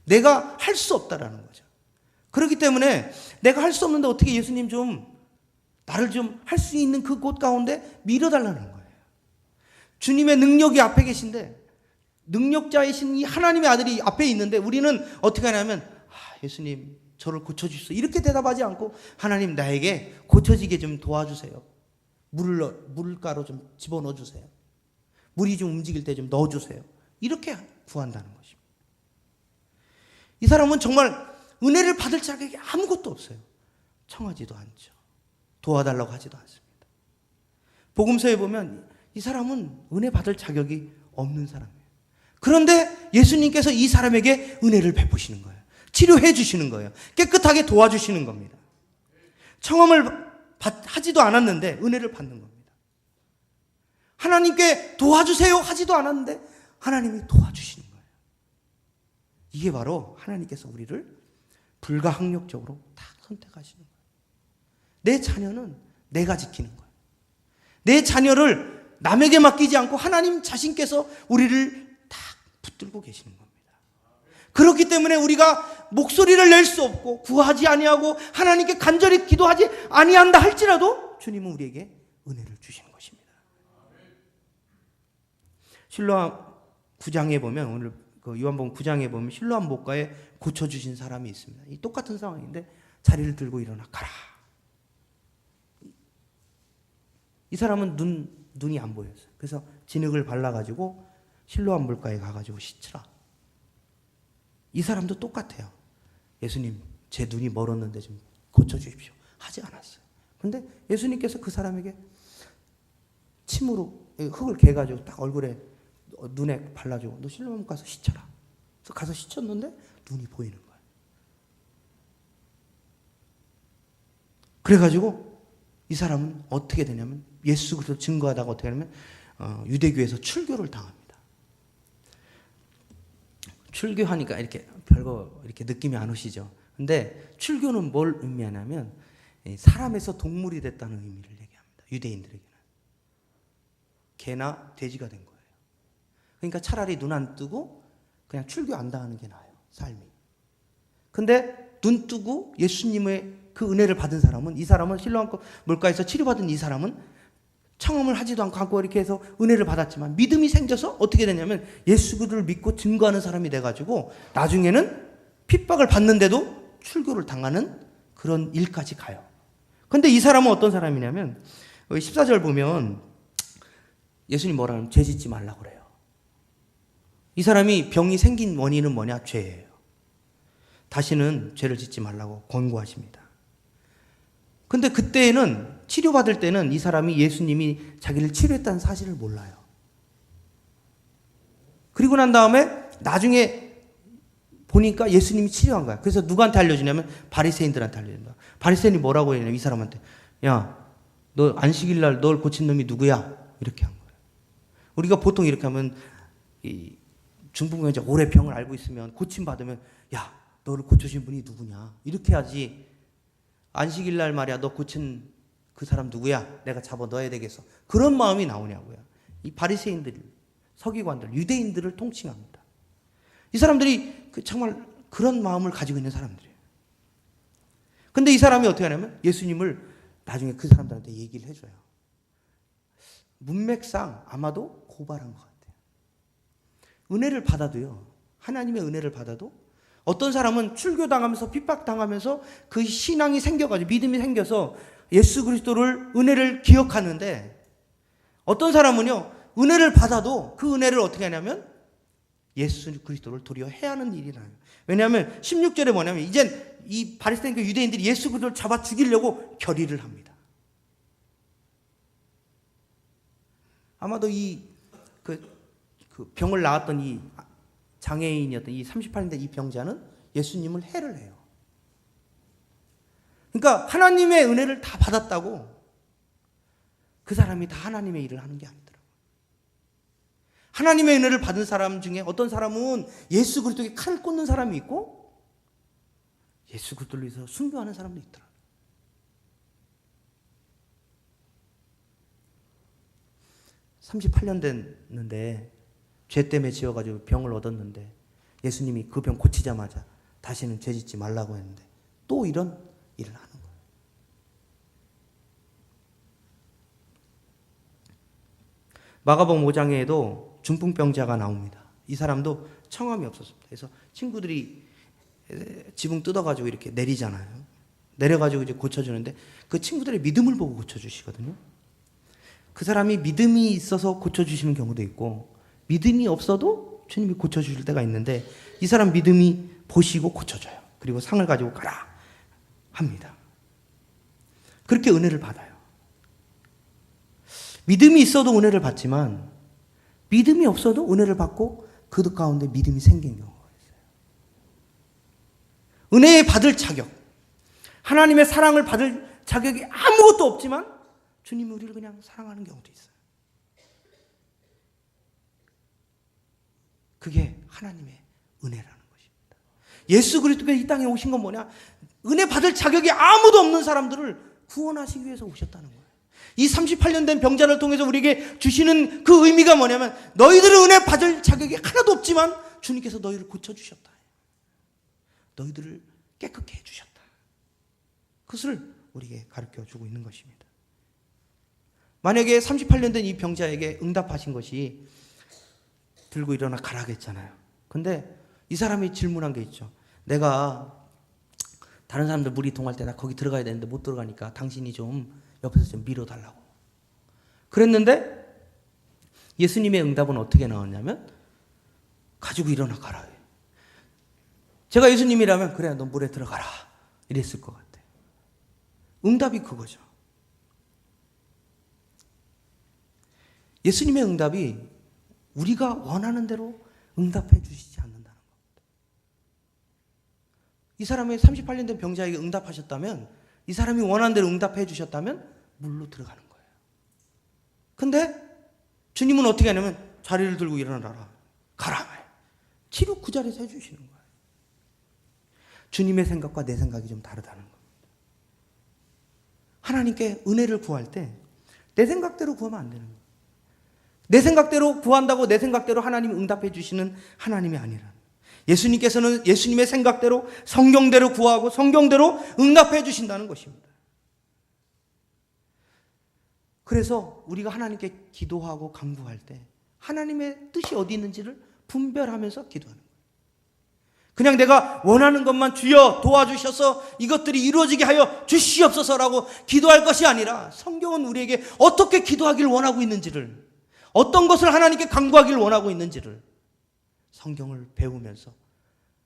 내가 할 수 없다라는 거죠. 그렇기 때문에 내가 할 수 없는데 어떻게 예수님 좀 나를 좀 할 수 있는 그 곳 가운데 밀어달라는 거예요. 주님의 능력이 앞에 계신데 능력자이신 이 하나님의 아들이 앞에 있는데 우리는 어떻게 하냐면 예수님 저를 고쳐주시오 이렇게 대답하지 않고 하나님 나에게 고쳐지게 좀 도와주세요. 물가로 좀 집어넣어 주세요. 물이 좀 움직일 때 좀 넣어주세요. 이렇게 구한다는 것입니다. 이 사람은 정말 은혜를 받을 자격이 아무것도 없어요. 청하지도 않죠. 도와달라고 하지도 않습니다. 복음서에 보면 이 사람은 은혜 받을 자격이 없는 사람이에요. 그런데 예수님께서 이 사람에게 은혜를 베푸시는 거예요. 치료해 주시는 거예요. 깨끗하게 도와주시는 겁니다. 청함을 하지도 않았는데 은혜를 받는 겁니다. 하나님께 도와주세요 하지도 않았는데 하나님이 도와주시는 거예요. 이게 바로 하나님께서 우리를 불가항력적으로 딱 선택하시는 거예요. 내 자녀는 내가 지키는 거예요. 내 자녀를 남에게 맡기지 않고 하나님 자신께서 우리를 딱 붙들고 계시는 겁니다. 그렇기 때문에 우리가 목소리를 낼 수 없고 구하지 아니하고 하나님께 간절히 기도하지 아니한다 할지라도 주님은 우리에게 은혜를 주시는 것입니다. 실로암 9장에 보면 오늘 그 요한복음 9장에 보면 실로암 목가에 고쳐주신 사람이 있습니다. 이 똑같은 상황인데 자리를 들고 일어나 가라. 이 사람은 눈이 안 보였어요. 그래서 진흙을 발라가지고 실로암 물가에 가가지고 씻으라. 이 사람도 똑같아요. 예수님 제 눈이 멀었는데 좀 고쳐주십시오 하지 않았어요. 그런데 예수님께서 그 사람에게 침으로 흙을 개가지고 딱 얼굴에 눈에 발라주고 너 실로암 가서 씻어라. 그래서 가서 씻었는데 눈이 보이는 거예요. 그래가지고 이 사람은 어떻게 되냐면 예수 그리스도 증거하다가 어떻게 하냐면 유대교에서 출교를 당합니다. 출교하니까 이렇게 별거 이렇게 느낌이 안 오시죠. 근데 출교는 뭘 의미하냐면 사람에서 동물이 됐다는 의미를 얘기합니다. 유대인들에게는 개나 돼지가 된 거예요. 그러니까 차라리 눈 안 뜨고 그냥 출교 안 당하는 게 나아요. 삶이. 근데 눈 뜨고 예수님의 그 은혜를 받은 사람은 이 사람은 실로암 물가에서 치료받은 이 사람은 청험을 하지도 않고 이렇게 해서 은혜를 받았지만 믿음이 생겨서 어떻게 되냐면 예수 그리스도를 믿고 증거하는 사람이 돼가지고 나중에는 핍박을 받는데도 출교를 당하는 그런 일까지 가요. 근데 이 사람은 어떤 사람이냐면 14절 보면 예수님 뭐라 하면 죄 짓지 말라고 그래요. 이 사람이 병이 생긴 원인은 뭐냐? 죄예요. 다시는 죄를 짓지 말라고 권고하십니다. 근데 그때는 치료받을 때는 이 사람이 예수님이 자기를 치료했다는 사실을 몰라요. 그리고 난 다음에 나중에 보니까 예수님이 치료한 거야. 그래서 누구한테 알려주냐면 바리새인들한테 알려준다. 바리새인이 뭐라고 했냐면 이 사람한테 야, 너 안식일 날 널 고친 놈이 누구야? 이렇게 한 거예요. 우리가 보통 이렇게 하면 이 중풍병자 오래 병을 알고 있으면 고침받으면 야, 너를 고쳐준 분이 누구냐? 이렇게 하지. 안식일 날 말이야 너 고친 그 사람 누구야? 내가 잡아 넣어야 되겠어. 그런 마음이 나오냐고요. 이 바리새인들, 서기관들, 유대인들을 통칭합니다. 이 사람들이 정말 그런 마음을 가지고 있는 사람들이에요. 근데 이 사람이 어떻게 하냐면 예수님을 나중에 그 사람들한테 얘기를 해줘요. 문맥상 아마도 고발한 것 같아요. 은혜를 받아도요. 하나님의 은혜를 받아도 어떤 사람은 출교당하면서 핍박당하면서 그 신앙이 생겨가지고 믿음이 생겨서 예수 그리스도를 은혜를 기억하는데 어떤 사람은요. 은혜를 받아도 그 은혜를 어떻게 하냐면 예수 그리스도를 도리어 해하는 일이 나요. 왜냐하면 16절에 뭐냐면 이젠 이 바리새인과 유대인들이 예수 그리스도를 잡아 죽이려고 결의를 합니다. 아마도 그 병을 낳았던 이 장애인이었던 이 38년 된 이 병자는 예수님을 해를 해요. 그러니까 하나님의 은혜를 다 받았다고 그 사람이 다 하나님의 일을 하는 게 아니더라고요. 하나님의 은혜를 받은 사람 중에 어떤 사람은 예수 그리스도에게 칼을 꽂는 사람이 있고 예수 그리스도를 위해서 순교하는 사람도 있더라. (38년) 됐는데 죄 때문에 지어가지고 병을 얻었는데 예수님이 그 병 고치자마자 다시는 죄 짓지 말라고 했는데 또 이런 일을 하는 거예요. 마가복음 5장에도 중풍병자가 나옵니다. 이 사람도 청함이 없었습니다. 그래서 친구들이 지붕 뜯어가지고 이렇게 내리잖아요. 내려가지고 이제 고쳐주는데 그 친구들의 믿음을 보고 고쳐주시거든요. 그 사람이 믿음이 있어서 고쳐주시는 경우도 있고 믿음이 없어도 주님이 고쳐주실 때가 있는데 이 사람 믿음이 보시고 고쳐줘요. 그리고 상을 가지고 가라 합니다. 그렇게 은혜를 받아요. 믿음이 있어도 은혜를 받지만 믿음이 없어도 은혜를 받고 그 가운데 믿음이 생긴 경우가 있어요. 은혜에 받을 자격, 하나님의 사랑을 받을 자격이 아무것도 없지만 주님이 우리를 그냥 사랑하는 경우도 있어요. 그게 하나님의 은혜라는 것입니다. 예수 그리스도가 이 땅에 오신 건 뭐냐? 은혜 받을 자격이 아무도 없는 사람들을 구원하시기 위해서 오셨다는 거예요. 이 38년 된 병자를 통해서 우리에게 주시는 그 의미가 뭐냐면 너희들은 은혜 받을 자격이 하나도 없지만 주님께서 너희를 고쳐주셨다. 너희들을 깨끗게 해주셨다. 그것을 우리에게 가르쳐주고 있는 것입니다. 만약에 38년 된 이 병자에게 응답하신 것이 들고 일어나 가라고 했잖아요. 근데 이 사람이 질문한 게 있죠. 내가 다른 사람들 물이 동할 때 나 거기 들어가야 되는데 못 들어가니까 당신이 좀 옆에서 좀 밀어달라고. 그랬는데 예수님의 응답은 어떻게 나왔냐면 가지고 일어나 가라. 제가 예수님이라면 그래 너 물에 들어가라 이랬을 것 같아요. 응답이 그거죠. 예수님의 응답이 우리가 원하는 대로 응답해 주시지 않는다는 겁니다. 이 사람의 38년 된 병자에게 응답하셨다면 이 사람이 원하는 대로 응답해 주셨다면 물로 들어가는 거예요. 근데 주님은 어떻게 하냐면 자리를 들고 일어나라. 가라. 치료 그 자리에서 해주시는 거예요. 주님의 생각과 내 생각이 좀 다르다는 겁니다. 하나님께 은혜를 구할 때 내 생각대로 구하면 안 되는 거예요. 내 생각대로 구한다고 내 생각대로 하나님이 응답해 주시는 하나님이 아니라 예수님께서는 예수님의 생각대로 성경대로 구하고 성경대로 응답해 주신다는 것입니다. 그래서 우리가 하나님께 기도하고 간구할 때 하나님의 뜻이 어디 있는지를 분별하면서 기도하는 거예요. 그냥 내가 원하는 것만 주여 도와주셔서 이것들이 이루어지게 하여 주시옵소서라고 기도할 것이 아니라 성경은 우리에게 어떻게 기도하기를 원하고 있는지를, 어떤 것을 하나님께 간구하기를 원하고 있는지를 성경을 배우면서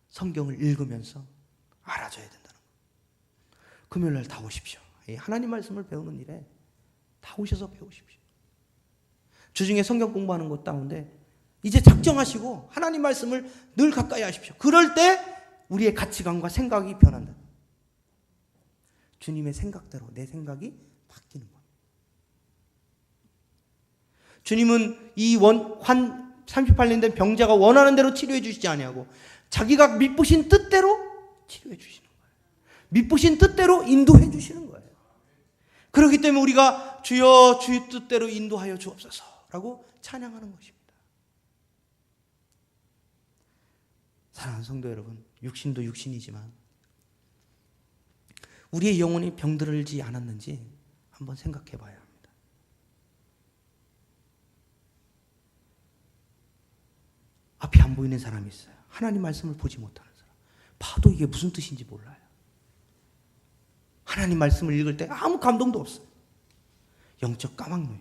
성경을 읽으면서 알아줘야 된다는 거예요. 금요일날 다 오십시오. 하나님 말씀을 배우는 일에 다 오셔서 배우십시오. 주중에 성경 공부하는 것 가운데 이제 작정하시고 하나님 말씀을 늘 가까이 하십시오. 그럴 때 우리의 가치관과 생각이 변한다. 주님의 생각대로 내 생각이 바뀌는 거예요. 주님은 이 38년 된 병자가 원하는 대로 치료해 주시지 아니하고 자기가 미쁘신 뜻대로 치료해 주시는 거예요. 미쁘신 뜻대로 인도해 주시는 거예요. 그렇기 때문에 우리가 주여 주의 뜻대로 인도하여 주옵소서라고 찬양하는 것입니다. 사랑하는 성도 여러분, 육신도 육신이지만 우리의 영혼이 병들지 않았는지 한번 생각해 봐야 합니다. 앞이 안 보이는 사람이 있어요. 하나님 말씀을 보지 못하는 사람. 봐도 이게 무슨 뜻인지 몰라요. 하나님 말씀을 읽을 때 아무 감동도 없어요. 영적 까막눈.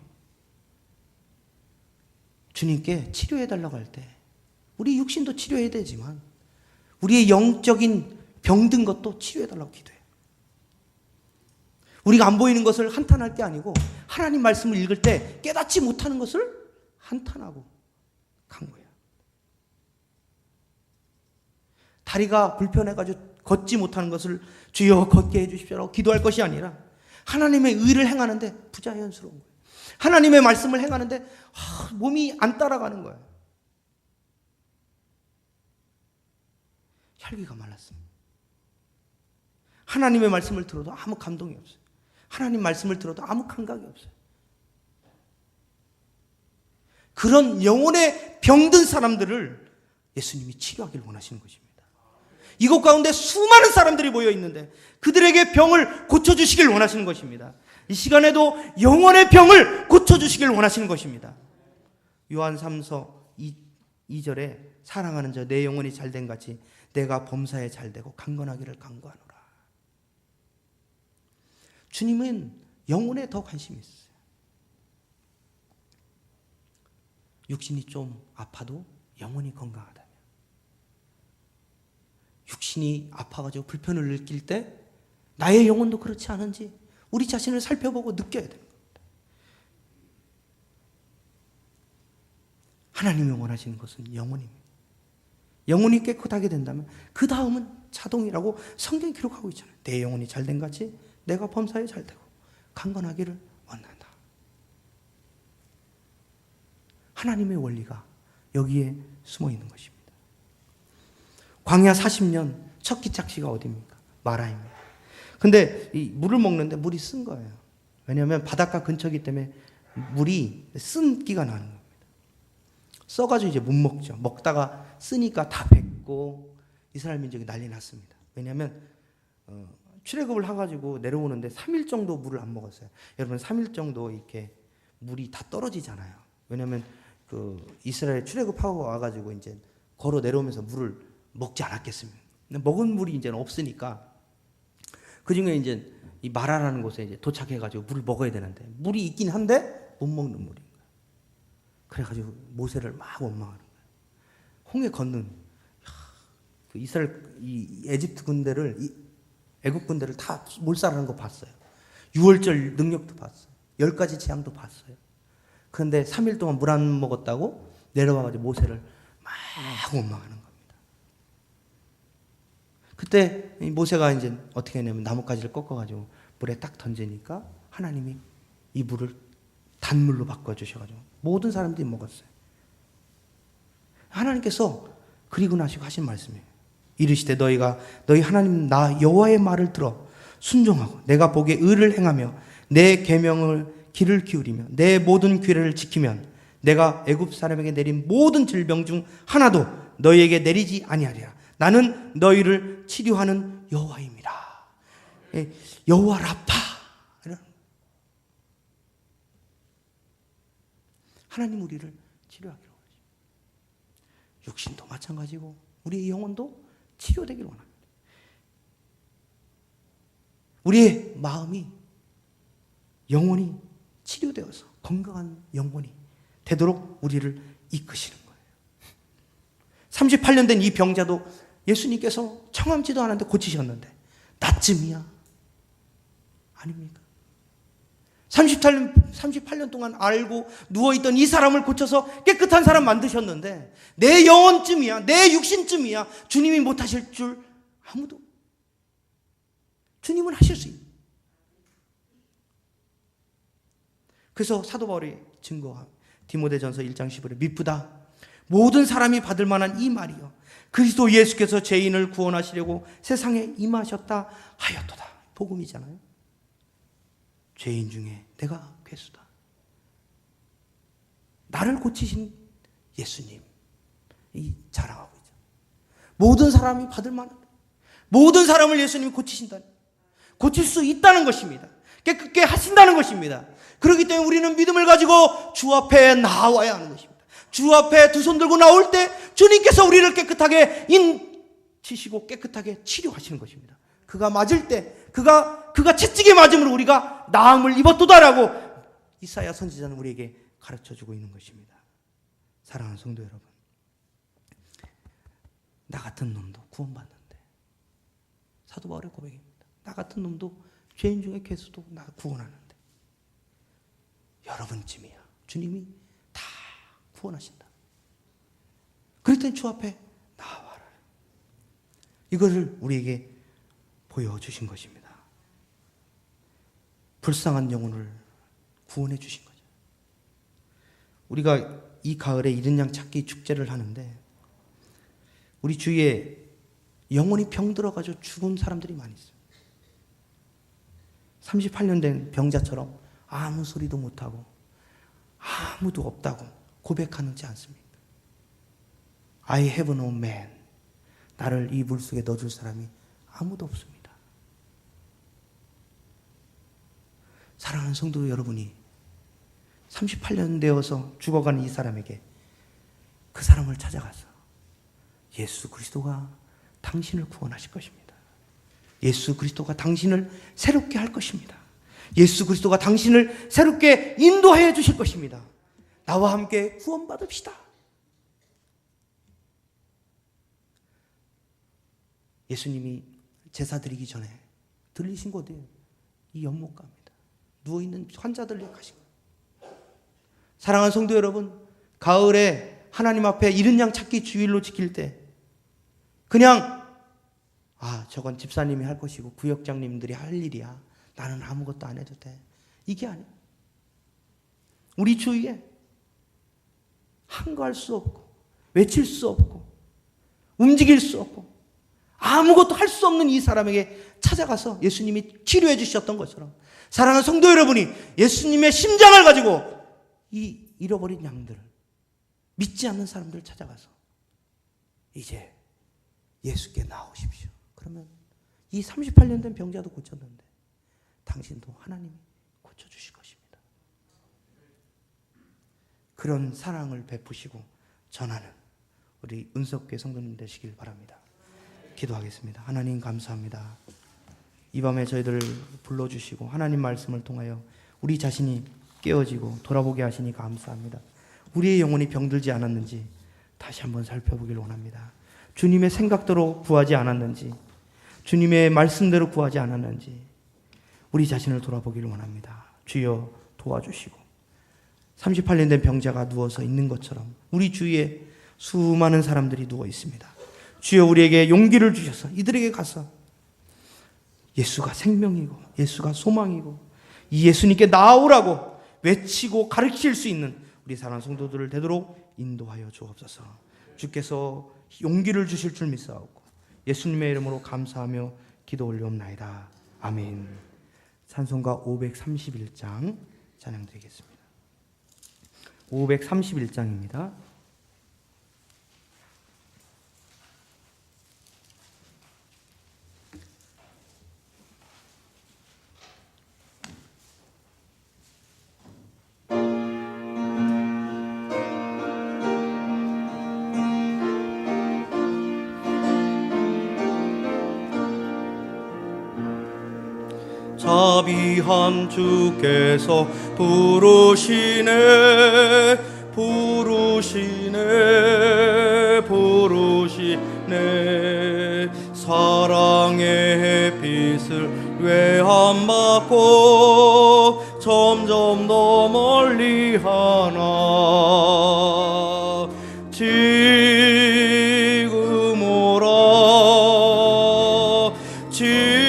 주님께 치료해달라고 할 때 우리 육신도 치료해야 되지만 우리의 영적인 병든 것도 치료해달라고 기도해요. 우리가 안 보이는 것을 한탄할 게 아니고 하나님 말씀을 읽을 때 깨닫지 못하는 것을 한탄하고 간구해요. 다리가 불편해가지고 걷지 못하는 것을 주여 걷게 해주십시오라고 기도할 것이 아니라 하나님의 의를 행하는데 부자연스러운 거예요. 하나님의 말씀을 행하는데 몸이 안 따라가는 거예요. 혈기가 말랐습니다. 하나님의 말씀을 들어도 아무 감동이 없어요. 하나님 말씀을 들어도 아무 감각이 없어요. 그런 영혼에 병든 사람들을 예수님이 치료하기를 원하시는 것입니다. 이곳 가운데 수많은 사람들이 모여 있는데 그들에게 병을 고쳐주시길 원하시는 것입니다. 이 시간에도 영혼의 병을 고쳐주시길 원하시는 것입니다. 요한 3서 2절에 사랑하는 자 내 영혼이 잘된 같이 내가 범사에 잘되고 강건하기를 간구하노라. 주님은 영혼에 더 관심이 있어요. 육신이 좀 아파도 영혼이 건강하다면, 육신이 아파가지고 불편을 느낄 때 나의 영혼도 그렇지 않은지 우리 자신을 살펴보고 느껴야 됩니다. 하나님이 원하시는 것은 영혼입니다. 영혼이 깨끗하게 된다면 그 다음은 자동이라고 성경이 기록하고 있잖아요. 내 영혼이 잘된 같이 내가 범사에 잘되고 강건하기를 원한다. 하나님의 원리가 여기에 숨어 있는 것입니다. 광야 40년 첫 기착지가 어디입니까? 마라입니다. 근데 이 물을 먹는데 물이 쓴 거예요. 왜냐하면 바닷가 근처이기 때문에 물이 쓴 기가 나는 겁니다. 써가지고 이제 못 먹죠. 먹다가 쓰니까 다 뱉고 이스라엘 민족이 난리 났습니다. 왜냐하면 출애굽을 해가지고 내려오는데 3일 정도 물을 안 먹었어요. 여러분 3일 정도 이렇게 물이 다 떨어지잖아요. 왜냐하면 그 이스라엘 출애굽하고 와가지고 이제 걸어 내려오면서 물을 먹지 않았겠습니까? 근데 먹은 물이 이제 없으니까 그 중에 이제 이 마라라는 곳에 이제 도착해가지고 물을 먹어야 되는데 물이 있긴 한데 못 먹는 물인 거예요. 그래가지고 모세를 막 원망하는 거예요. 홍해 건넌 그 이스라엘 이 에집트 군대를 애국 군대를 다 몰살하는 거 봤어요. 6월절 능력도 봤어요. 10가지 재앙도 봤어요. 그런데 3일 동안 물 안 먹었다고 내려와가지고 모세를 막 원망하는 겁니다. 그때 모세가 이제 어떻게 했냐면 나뭇가지를 꺾어가지고 물에 딱 던지니까 하나님이 이 물을 단물로 바꿔주셔가지고 모든 사람들이 먹었어요. 하나님께서 그리고 나시고 하신 말씀이에요. 이르시되 너희 하나님 나 여호와의 말을 들어 순종하고 내가 보기에 의를 행하며 내 계명을 귀를 기울이며 내 모든 규례를 지키면 내가 애굽 사람에게 내린 모든 질병 중 하나도 너희에게 내리지 아니하리라. 나는 너희를 치료하는 여호와입니다. 여호와 라파. 하나님 우리를 치료하기로 원하십니다. 육신도 마찬가지고 우리의 영혼도 치료되기를 원합니다. 우리의 마음이 영혼이 치료되어서 건강한 영혼이 되도록 우리를 이끄시는 거예요. 38년 된 이 병자도 예수님께서 청함지도 않았는데 고치셨는데 나쯤이야? 아닙니까? 38년 동안 알고 누워있던 이 사람을 고쳐서 깨끗한 사람 만드셨는데 내 영혼쯤이야, 내 육신쯤이야 주님이 못하실 줄 아무도. 주님은 하실 수 있는. 그래서 사도 바울이 증거한 디모데전서 1장 15절에 미쁘다 모든 사람이 받을 만한 이 말이요 그리스도 예수께서 죄인을 구원하시려고 세상에 임하셨다 하였도다. 복음이잖아요. 죄인 중에 내가 괴수다. 나를 고치신 예수님 이 자랑하고 있죠. 모든 사람이 받을 만한 모든 사람을 예수님이 고치신다. 고칠 수 있다는 것입니다. 깨끗게 하신다는 것입니다. 그렇기 때문에 우리는 믿음을 가지고 주 앞에 나와야 하는 것입니다. 주 앞에 두 손 들고 나올 때 주님께서 우리를 깨끗하게 인치시고 깨끗하게 치료하시는 것입니다. 그가 맞을 때 그가 채찍에 맞음으로 우리가 나음을 입었도다라고 이사야 선지자는 우리에게 가르쳐주고 있는 것입니다. 사랑하는 성도 여러분, 나 같은 놈도 구원받는데 사도 바울의 고백입니다. 나 같은 놈도 죄인 중에 괴수도 나 구원하는데 여러분쯤이야 주님이 다 구원하신다. 그럴 땐 주 앞에 나와라. 이것을 우리에게 보여주신 것입니다. 불쌍한 영혼을 구원해 주신 거죠. 우리가 이 가을에 이른 양 찾기 축제를 하는데 우리 주위에 영혼이 병들어가지고 죽은 사람들이 많이 있어요. 38년 된 병자처럼 아무 소리도 못하고 아무도 없다고 고백하는지 않습니까? I have no man. 나를 이 물속에 넣어줄 사람이 아무도 없습니다. 사랑하는 성도 여러분이 38년 되어서 죽어가는 이 사람에게 그 사람을 찾아가서 예수 그리스도가 당신을 구원하실 것입니다. 예수 그리스도가 당신을 새롭게 할 것입니다. 예수 그리스도가 당신을 새롭게 인도하여 주실 것입니다. 나와 함께 구원받읍시다. 예수님이 제사 드리기 전에 들리신 곳에 이 연못가입니다. 누워있는 환자들을 가신 거예요. 사랑하는 성도 여러분, 가을에 하나님 앞에 이른 양 찾기 주일로 지킬 때 그냥 저건 집사님이 할 것이고 구역장님들이 할 일이야. 나는 아무것도 안 해도 돼. 이게 아니에요. 우리 주위에 한가할 수 없고 외칠 수 없고 움직일 수 없고 아무것도 할 수 없는 이 사람에게 찾아가서 예수님이 치료해 주셨던 것처럼 사랑하는 성도 여러분이 예수님의 심장을 가지고 이 잃어버린 양들을 믿지 않는 사람들을 찾아가서 이제 예수께 나오십시오. 그러면 이 38년 된 병자도 고쳤는데 당신도 하나님이 고쳐주실 것입니다. 그런 사랑을 베푸시고 전하는 우리 은석교회 성도님 되시길 바랍니다. 기도하겠습니다. 하나님 감사합니다. 이 밤에 저희들을 불러주시고 하나님 말씀을 통하여 우리 자신이 깨어지고 돌아보게 하시니 감사합니다. 우리의 영혼이 병들지 않았는지 다시 한번 살펴보길 원합니다. 주님의 생각대로 구하지 않았는지, 주님의 말씀대로 구하지 않았는지 우리 자신을 돌아보기를 원합니다. 주여 도와주시고 38년 된 병자가 누워서 있는 것처럼 우리 주위에 수많은 사람들이 누워 있습니다. 주여 우리에게 용기를 주셔서 이들에게 가서 예수가 생명이고 예수가 소망이고 이 예수님께 나아오라고 외치고 가르칠 수 있는 우리 사랑하는 성도들을 되도록 인도하여 주옵소서. 주께서 용기를 주실 줄 믿사옵고 예수님의 이름으로 감사하며 기도 올리옵나이다. 아멘. 찬송가 531장 찬양드리겠습니다. 531장입니다. 자비한 주께서 부르시네 부르시네 부르시네 사랑의 빛을 왜 안 받고 점점 더 멀리 하나 지금 오라 지금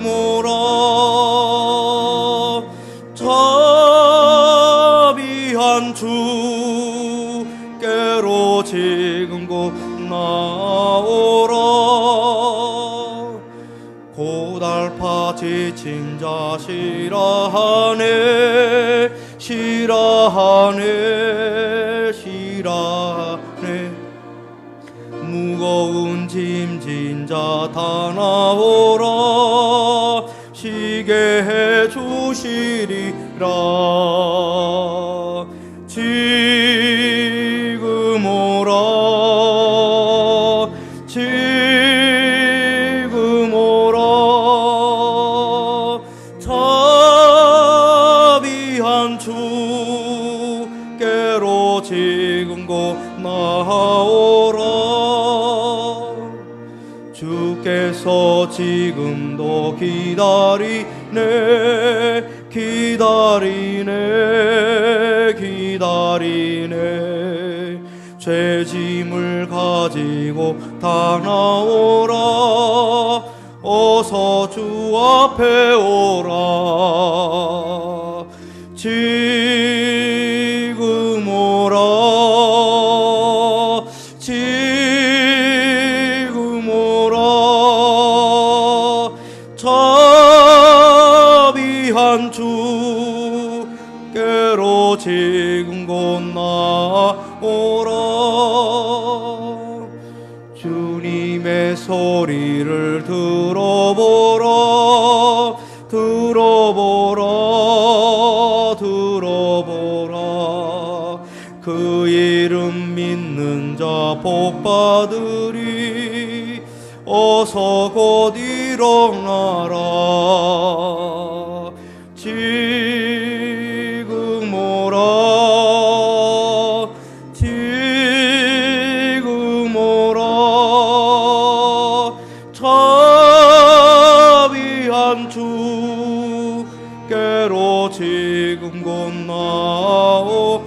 오라 자비한 주께로 지금 곧 나오라 고달파 지친 자 싫어하네 싫어하네 싫어하네 무거운 짐진 자 다 나오라 쉬게 해 주시리라 지금 오라 지금 오라 자비한 주께로 지금 곧 나오라 주께서 지금도 기다리네 기다리네 기다리네 죄짐을 가지고 다 나오라 어서 주 앞에 오라 지금 오라 지금 오라 내 소리를 들어보라 그 이름 믿는 자 복받으리 어서 곧 일어나라 지금 오라 자비한 주께로 지금 곧 나오라.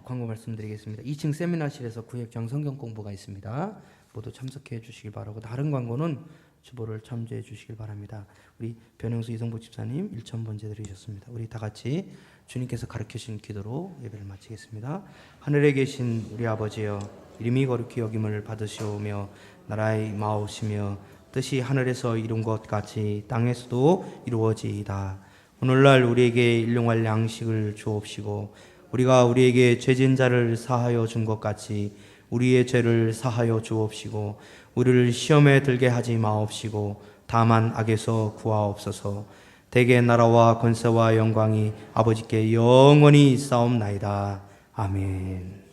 광고 말씀드리겠습니다. 2층 세미나실에서 구획장 성경 공부가 있습니다. 모두 참석해 주시길 바라고, 다른 광고는 주보를 참조해 주시길 바랍니다. 우리 변영수 이성복 집사님 1,000번째 드리셨습니다. 우리 다 같이 주님께서 가르치신 기도로 예배를 마치겠습니다. 하늘에 계신 우리 아버지여, 이름이 거룩히 여김을 받으시오며 나라의 마옵시며 뜻이 하늘에서 이룬 것 같이 땅에서도 이루어지이다. 오늘날 우리에게 일용할 양식을 주옵시고 우리가 우리에게 죄진 자를 사하여 준 것 같이 우리의 죄를 사하여 주옵시고 우리를 시험에 들게 하지 마옵시고 다만 악에서 구하옵소서. 대개 나라와 권세와 영광이 아버지께 영원히 있사옵나이다. 아멘.